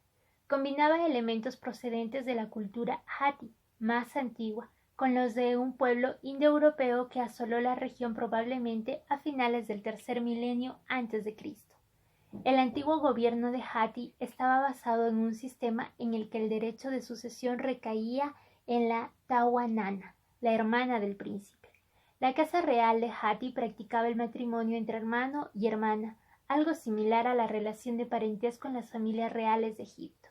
Combinaba elementos procedentes de la cultura hatti, más antigua, con los de un pueblo indoeuropeo que asoló la región probablemente a finales del tercer milenio antes de Cristo. El antiguo gobierno de Hatti estaba basado en un sistema en el que el derecho de sucesión recaía en la Tawanana, la hermana del príncipe. La casa real de Hatti practicaba el matrimonio entre hermano y hermana, algo similar a la relación de parentesco en las familias reales de Egipto.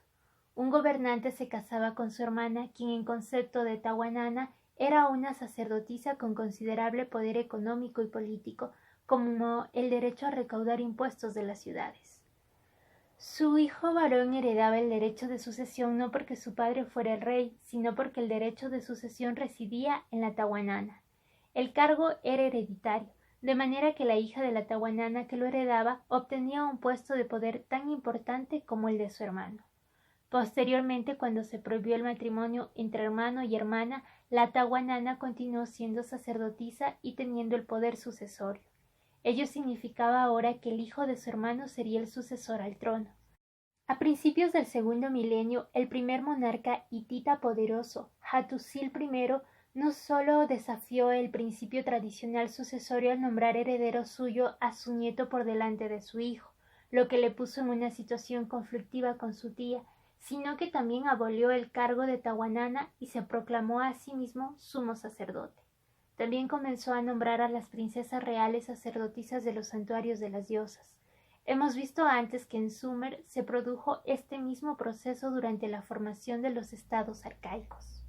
Un gobernante se casaba con su hermana, quien en concepto de Tawanana era una sacerdotisa con considerable poder económico y político, como el derecho a recaudar impuestos de las ciudades. Su hijo varón heredaba el derecho de sucesión no porque su padre fuera el rey, sino porque el derecho de sucesión residía en la Tawanana. El cargo era hereditario, de manera que la hija de la Tawanana que lo heredaba obtenía un puesto de poder tan importante como el de su hermano. Posteriormente, cuando se prohibió el matrimonio entre hermano y hermana, la Tawanana continuó siendo sacerdotisa y teniendo el poder sucesorio. Ello significaba ahora que el hijo de su hermano sería el sucesor al trono. A principios del segundo milenio, el primer monarca hitita poderoso, Hattusil I, no solo desafió el principio tradicional sucesorio al nombrar heredero suyo a su nieto por delante de su hijo, lo que le puso en una situación conflictiva con su tía, sino que también abolió el cargo de Tawanana y se proclamó a sí mismo sumo sacerdote. También comenzó a nombrar a las princesas reales sacerdotisas de los santuarios de las diosas. Hemos visto antes que en Sumer se produjo este mismo proceso durante la formación de los estados arcaicos.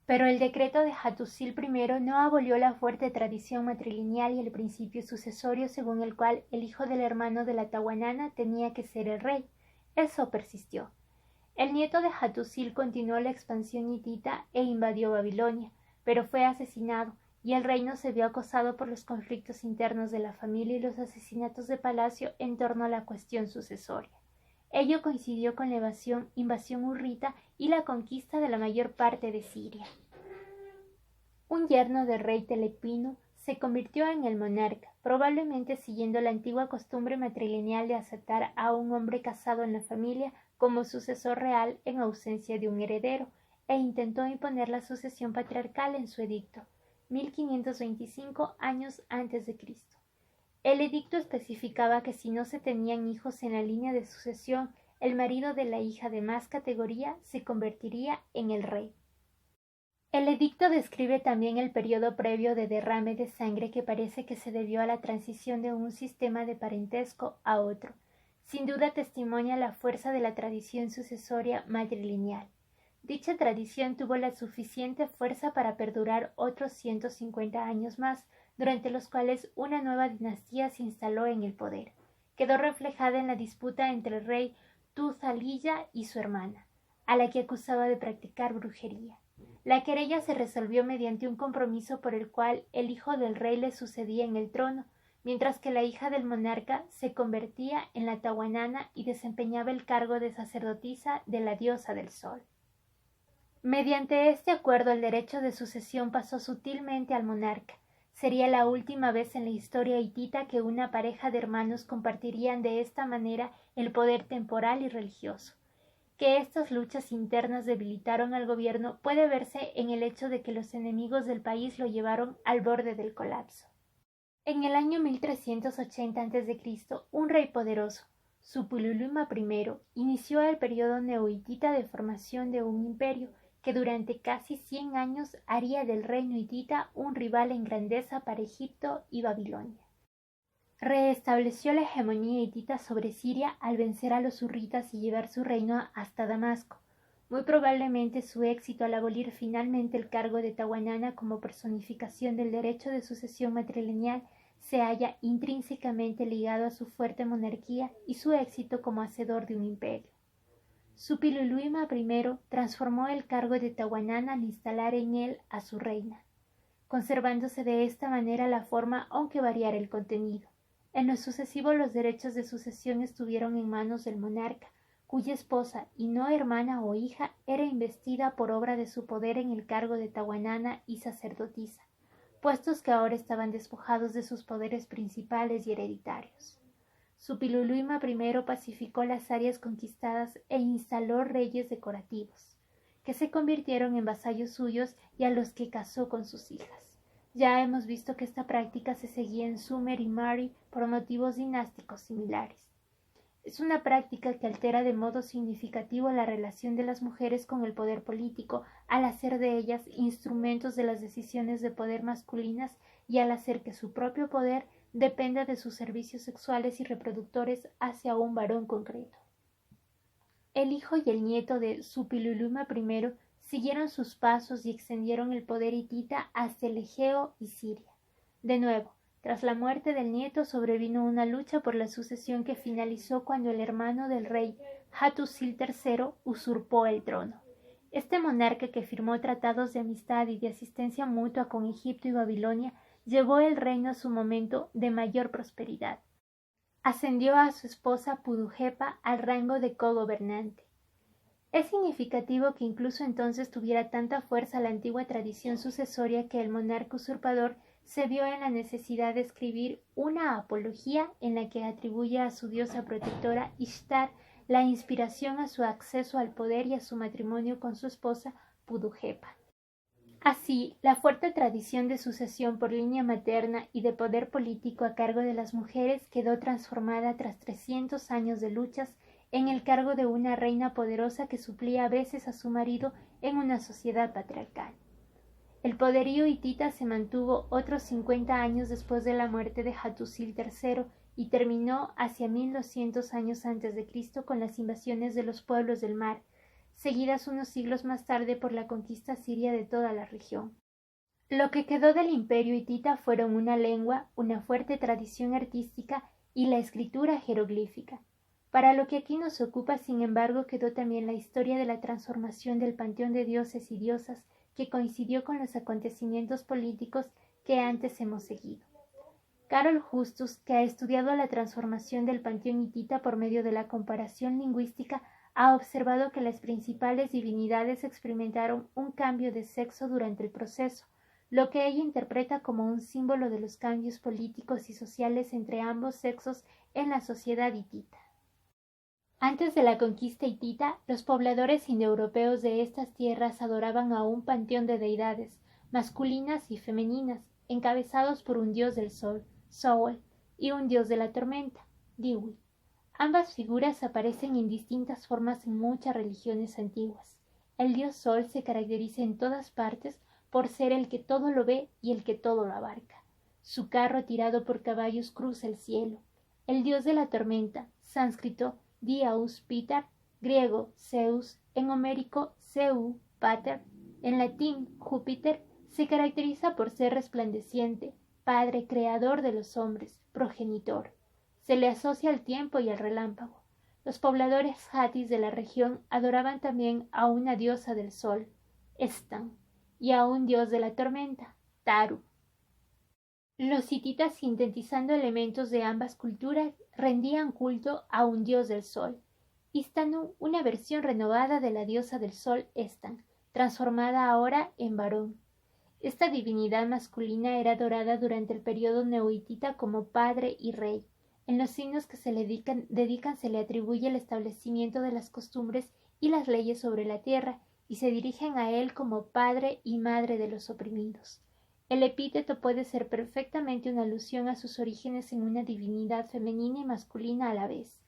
Pero el decreto de Hattusil I no abolió la fuerte tradición matrilineal y el principio sucesorio según el cual el hijo del hermano de la Tawanana tenía que ser el rey. Eso persistió. El nieto de Hattusil continuó la expansión hitita e invadió Babilonia, pero fue asesinado, y el reino se vio acosado por los conflictos internos de la familia y los asesinatos de palacio en torno a la cuestión sucesoria. Ello coincidió con la invasión hurrita y la conquista de la mayor parte de Siria. Un yerno del rey Telepinu se convirtió en el monarca, probablemente siguiendo la antigua costumbre matrilineal de aceptar a un hombre casado en la familia como sucesor real en ausencia de un heredero, e intentó imponer la sucesión patriarcal en su edicto, 1525 años antes de Cristo. El edicto especificaba que si no se tenían hijos en la línea de sucesión, el marido de la hija de más categoría se convertiría en el rey. El edicto describe también el periodo previo de derrame de sangre que parece que se debió a la transición de un sistema de parentesco a otro. Sin duda testimonia la fuerza de la tradición sucesoria matrilineal. Dicha tradición tuvo la suficiente fuerza para perdurar otros 150 años más, durante los cuales una nueva dinastía se instaló en el poder. Quedó reflejada en la disputa entre el rey Tuzalilla y su hermana, a la que acusaba de practicar brujería. La querella se resolvió mediante un compromiso por el cual el hijo del rey le sucedía en el trono, mientras que la hija del monarca se convertía en la Tawanana y desempeñaba el cargo de sacerdotisa de la diosa del sol. Mediante este acuerdo el derecho de sucesión pasó sutilmente al monarca. Sería la última vez en la historia hitita que una pareja de hermanos compartirían de esta manera el poder temporal y religioso. Que estas luchas internas debilitaron al gobierno puede verse en el hecho de que los enemigos del país lo llevaron al borde del colapso. En el año 1380 a.C., un rey poderoso, Suppiluliuma I, inició el periodo neohitita de formación de un imperio que durante casi 100 años haría del reino hitita un rival en grandeza para Egipto y Babilonia. reestableció la hegemonía hitita sobre Siria al vencer a los hurritas y llevar su reino hasta Damasco. Muy probablemente su éxito al abolir finalmente el cargo de Tawananna como personificación del derecho de sucesión matrilineal se halla intrínsecamente ligado a su fuerte monarquía y su éxito como hacedor de un imperio. Suppiluliuma I transformó el cargo de Tawananna al instalar en él a su reina, conservándose de esta manera la forma aunque variara el contenido. En lo sucesivo los derechos de sucesión estuvieron en manos del monarca, cuya esposa, y no hermana o hija, era investida por obra de su poder en el cargo de Tawananna y sacerdotisa, puestos que ahora estaban despojados de sus poderes principales y hereditarios. Suppiluliuma I pacificó las áreas conquistadas e instaló reyes decorativos, que se convirtieron en vasallos suyos y a los que casó con sus hijas. Ya hemos visto que esta práctica se seguía en Sumer y Mari por motivos dinásticos similares. Es una práctica que altera de modo significativo la relación de las mujeres con el poder político, al hacer de ellas instrumentos de las decisiones de poder masculinas y al hacer que su propio poder dependa de sus servicios sexuales y reproductores hacia un varón concreto. El hijo y el nieto de Suppiluliuma I siguieron sus pasos y extendieron el poder hitita hasta el Egeo y Siria. De nuevo, tras la muerte del nieto sobrevino una lucha por la sucesión que finalizó cuando el hermano del rey Hattusil III usurpó el trono. Este monarca, que firmó tratados de amistad y de asistencia mutua con Egipto y Babilonia, llevó el reino a su momento de mayor prosperidad. Ascendió a su esposa Pudujepa al rango de cogobernante. Es significativo que incluso entonces tuviera tanta fuerza la antigua tradición sucesoria que el monarca usurpador se vio en la necesidad de escribir una apología en la que atribuye a su diosa protectora Ishtar la inspiración a su acceso al poder y a su matrimonio con su esposa Pudujepa. Así, la fuerte tradición de sucesión por línea materna y de poder político a cargo de las mujeres quedó transformada tras 300 años de luchas en el cargo de una reina poderosa que suplía a veces a su marido en una sociedad patriarcal. El poderío hitita se mantuvo otros 50 años después de la muerte de Hattusil III y terminó hacia 1200 años antes de Cristo con las invasiones de los pueblos del mar, seguidas unos siglos más tarde por la conquista siria de toda la región. Lo que quedó del imperio hitita fueron una lengua, una fuerte tradición artística y la escritura jeroglífica. Para lo que aquí nos ocupa, sin embargo, quedó también la historia de la transformación del panteón de dioses y diosas que coincidió con los acontecimientos políticos que antes hemos seguido. Carol Justus, que ha estudiado la transformación del panteón hitita por medio de la comparación lingüística, ha observado que las principales divinidades experimentaron un cambio de sexo durante el proceso, lo que ella interpreta como un símbolo de los cambios políticos y sociales entre ambos sexos en la sociedad hitita. Antes de la conquista hitita, los pobladores indoeuropeos de estas tierras adoraban a un panteón de deidades, masculinas y femeninas, encabezados por un dios del sol, Sol, y un dios de la tormenta, Diwi. Ambas figuras aparecen en distintas formas en muchas religiones antiguas. El dios Sol se caracteriza en todas partes por ser el que todo lo ve y el que todo lo abarca. Su carro tirado por caballos cruza el cielo. El dios de la tormenta, sánscrito Diaus Pitar, griego Zeus, en homérico Seu Pater, en latín Júpiter, se caracteriza por ser resplandeciente, padre creador de los hombres, progenitor. Se le asocia al tiempo y al relámpago. Los pobladores jatis de la región adoraban también a una diosa del sol, Estan, y a un dios de la tormenta, Taru. Los hititas, sintetizando elementos de ambas culturas, rendían culto a un dios del sol, Istanu, una versión renovada de la diosa del sol Estan, transformada ahora en varón. Esta divinidad masculina era adorada durante el periodo neohitita como padre y rey. En los signos que se le dedican se le atribuye el establecimiento de las costumbres y las leyes sobre la tierra, y se dirigen a él como padre y madre de los oprimidos. El epíteto puede ser perfectamente una alusión a sus orígenes en una divinidad femenina y masculina a la vez.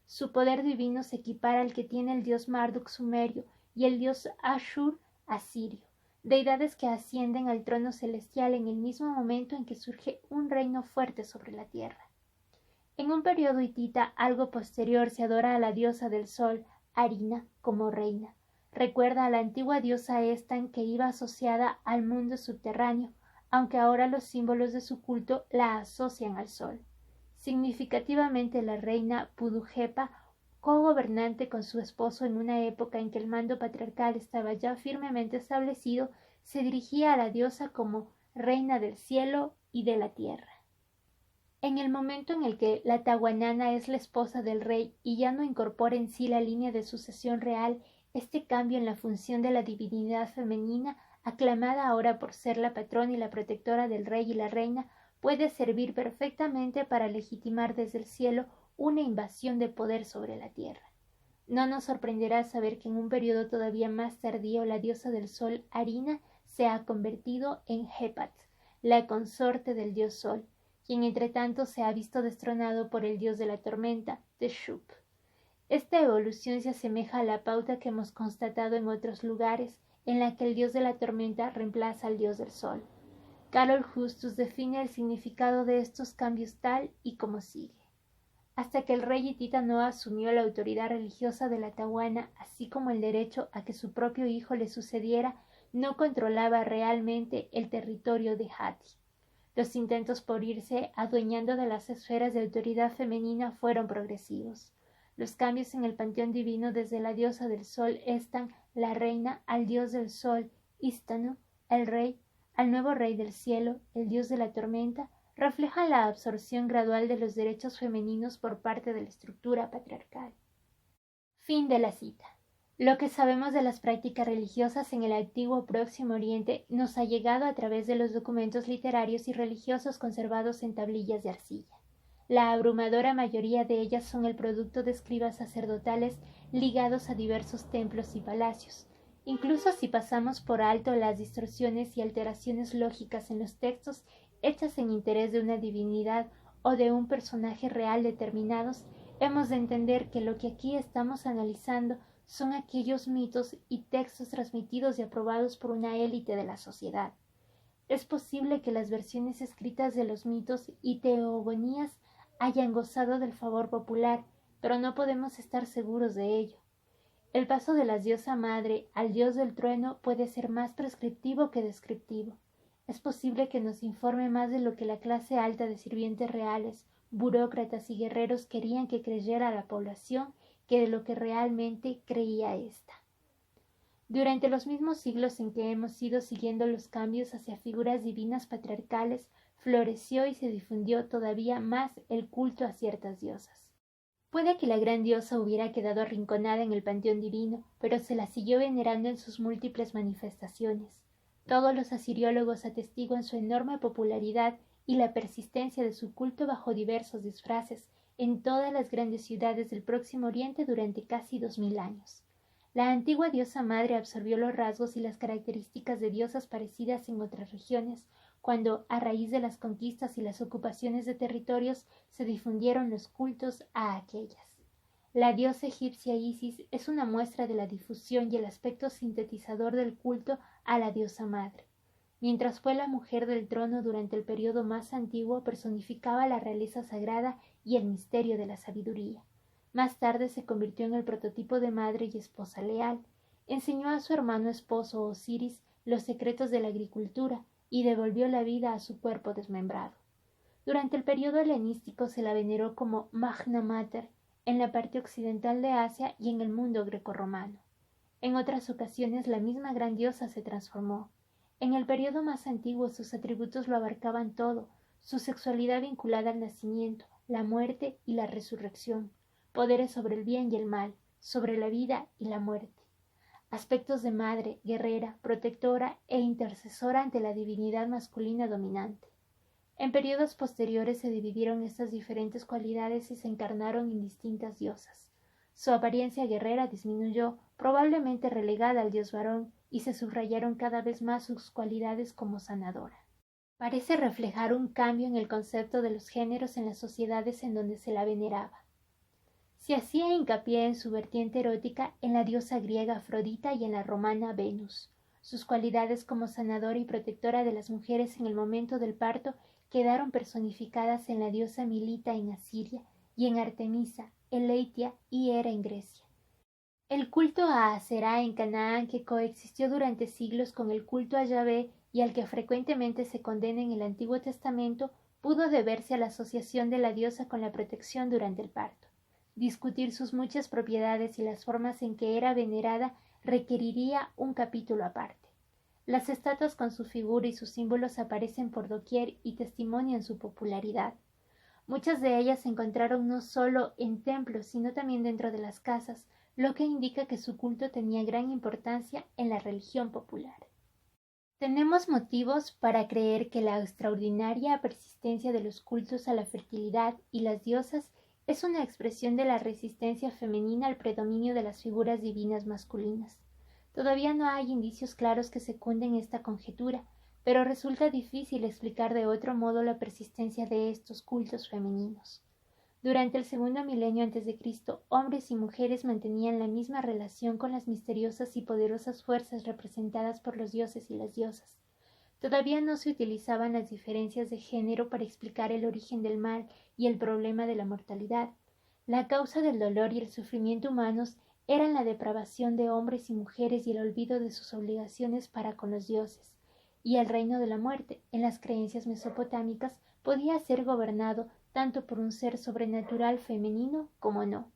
Su poder divino se equipara al que tiene el dios Marduk sumerio y el dios Ashur asirio, deidades que ascienden al trono celestial en el mismo momento en que surge un reino fuerte sobre la tierra. En un periodo hitita algo posterior se adora a la diosa del sol, Arina, como reina. Recuerda a la antigua diosa Estan que iba asociada al mundo subterráneo, aunque ahora los símbolos de su culto la asocian al sol. Significativamente la reina Pudujepa, cogobernante con su esposo en una época en que el mando patriarcal estaba ya firmemente establecido, se dirigía a la diosa como reina del cielo y de la tierra. En el momento en el que la Tahuanana es la esposa del rey y ya no incorpora en sí la línea de sucesión real, este cambio en la función de la divinidad femenina, aclamada ahora por ser la patrona y la protectora del rey y la reina, puede servir perfectamente para legitimar desde el cielo una invasión de poder sobre la tierra. No nos sorprenderá saber que en un periodo todavía más tardío la diosa del sol, Arina, se ha convertido en Hepat, la consorte del dios sol, quien entre tanto se ha visto destronado por el dios de la tormenta, Teshup. Esta evolución se asemeja a la pauta que hemos constatado en otros lugares, en la que el dios de la tormenta reemplaza al dios del sol. Carol Justus define el significado de estos cambios tal y como sigue. Hasta que el rey hitita no asumió la autoridad religiosa de la Tahuana, así como el derecho a que su propio hijo le sucediera, no controlaba realmente el territorio de Hatti. Los intentos por irse adueñando de las esferas de autoridad femenina fueron progresivos. Los cambios en el panteón divino desde la diosa del sol Estan, la reina, al dios del sol, Istanu, el rey, al nuevo rey del cielo, el dios de la tormenta, reflejan la absorción gradual de los derechos femeninos por parte de la estructura patriarcal. Fin de la cita. Lo que sabemos de las prácticas religiosas en el antiguo Próximo Oriente nos ha llegado a través de los documentos literarios y religiosos conservados en tablillas de arcilla. La abrumadora mayoría de ellas son el producto de escribas sacerdotales ligados a diversos templos y palacios. Incluso si pasamos por alto las distorsiones y alteraciones lógicas en los textos hechas en interés de una divinidad o de un personaje real determinados, hemos de entender que lo que aquí estamos analizando son aquellos mitos y textos transmitidos y aprobados por una élite de la sociedad. Es posible que las versiones escritas de los mitos y teogonías hayan gozado del favor popular, pero no podemos estar seguros de ello. El paso de la diosa madre al dios del trueno puede ser más prescriptivo que descriptivo. Es posible que nos informe más de lo que la clase alta de sirvientes reales, burócratas y guerreros querían que creyera la población que de lo que realmente creía ésta. Durante los mismos siglos en que hemos ido siguiendo los cambios hacia figuras divinas patriarcales, floreció y se difundió todavía más el culto a ciertas diosas. Puede que la gran diosa hubiera quedado arrinconada en el panteón divino, pero se la siguió venerando en sus múltiples manifestaciones. Todos los asiriólogos atestiguan su enorme popularidad y la persistencia de su culto bajo diversos disfraces en todas las grandes ciudades del Próximo Oriente durante casi 2000 años. La antigua diosa madre absorbió los rasgos y las características de diosas parecidas en otras regiones, cuando, a raíz de las conquistas y las ocupaciones de territorios, se difundieron los cultos a aquellas. La diosa egipcia Isis es una muestra de la difusión y el aspecto sintetizador del culto a la diosa madre. Mientras fue la mujer del trono durante el periodo más antiguo, personificaba la realeza sagrada y el misterio de la sabiduría. Más tarde se convirtió en el prototipo de madre y esposa leal. Enseñó a su hermano esposo Osiris los secretos de la agricultura y devolvió la vida a su cuerpo desmembrado. Durante el periodo helenístico se la veneró como Magna Mater en la parte occidental de Asia y en el mundo grecorromano. En otras ocasiones la misma gran diosa se transformó. En el periodo más antiguo sus atributos lo abarcaban todo, su sexualidad vinculada al nacimiento, la muerte y la resurrección, poderes sobre el bien y el mal, sobre la vida y la muerte, aspectos de madre, guerrera, protectora e intercesora ante la divinidad masculina dominante. En periodos posteriores se dividieron estas diferentes cualidades y se encarnaron en distintas diosas. Su apariencia guerrera disminuyó, probablemente relegada al dios varón, y se subrayaron cada vez más sus cualidades como sanadora. Parece reflejar un cambio en el concepto de los géneros en las sociedades en donde se la veneraba. Se hacía hincapié en su vertiente erótica en la diosa griega Afrodita y en la romana Venus. Sus cualidades como sanadora y protectora de las mujeres en el momento del parto quedaron personificadas en la diosa Milita en Asiria y en Artemisa, Eleitia y Hera en Grecia. El culto a Aserá en Canaán, que coexistió durante siglos con el culto a Yahvé y al que frecuentemente se condena en el Antiguo Testamento, pudo deberse a la asociación de la diosa con la protección durante el parto. Discutir sus muchas propiedades y las formas en que era venerada requeriría un capítulo aparte. Las estatuas con su figura y sus símbolos aparecen por doquier y testimonian su popularidad. Muchas de ellas se encontraron no solo en templos, sino también dentro de las casas, lo que indica que su culto tenía gran importancia en la religión popular. Tenemos motivos para creer que la extraordinaria persistencia de los cultos a la fertilidad y las diosas es una expresión de la resistencia femenina al predominio de las figuras divinas masculinas. Todavía no hay indicios claros que secunden esta conjetura, pero resulta difícil explicar de otro modo la persistencia de estos cultos femeninos. Durante el segundo milenio a.C., hombres y mujeres mantenían la misma relación con las misteriosas y poderosas fuerzas representadas por los dioses y las diosas. Todavía no se utilizaban las diferencias de género para explicar el origen del mal y el problema de la mortalidad. La causa del dolor y el sufrimiento humanos eran la depravación de hombres y mujeres y el olvido de sus obligaciones para con los dioses. Y el reino de la muerte, en las creencias mesopotámicas, podía ser gobernado tanto por un ser sobrenatural femenino como no.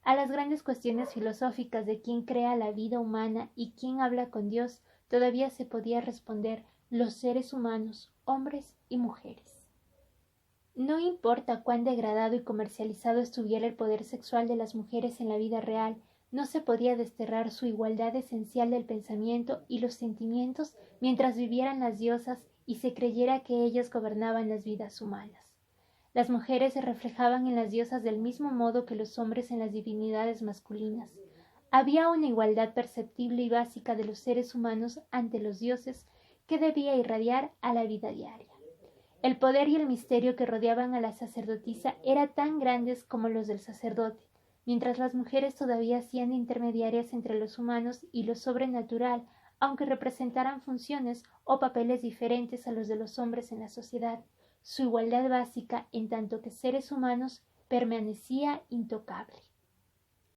A las grandes cuestiones filosóficas de quién crea la vida humana y quién habla con Dios, todavía se podía responder los seres humanos, hombres y mujeres. No importa cuán degradado y comercializado estuviera el poder sexual de las mujeres en la vida real, no se podía desterrar su igualdad esencial del pensamiento y los sentimientos mientras vivieran las diosas y se creyera que ellas gobernaban las vidas humanas. Las mujeres se reflejaban en las diosas del mismo modo que los hombres en las divinidades masculinas. Había una igualdad perceptible y básica de los seres humanos ante los dioses que debía irradiar a la vida diaria. El poder y el misterio que rodeaban a la sacerdotisa eran tan grandes como los del sacerdote, mientras las mujeres todavía hacían intermediarias entre los humanos y lo sobrenatural, aunque representaran funciones o papeles diferentes a los de los hombres en la sociedad. Su igualdad básica, en tanto que seres humanos, permanecía intocable.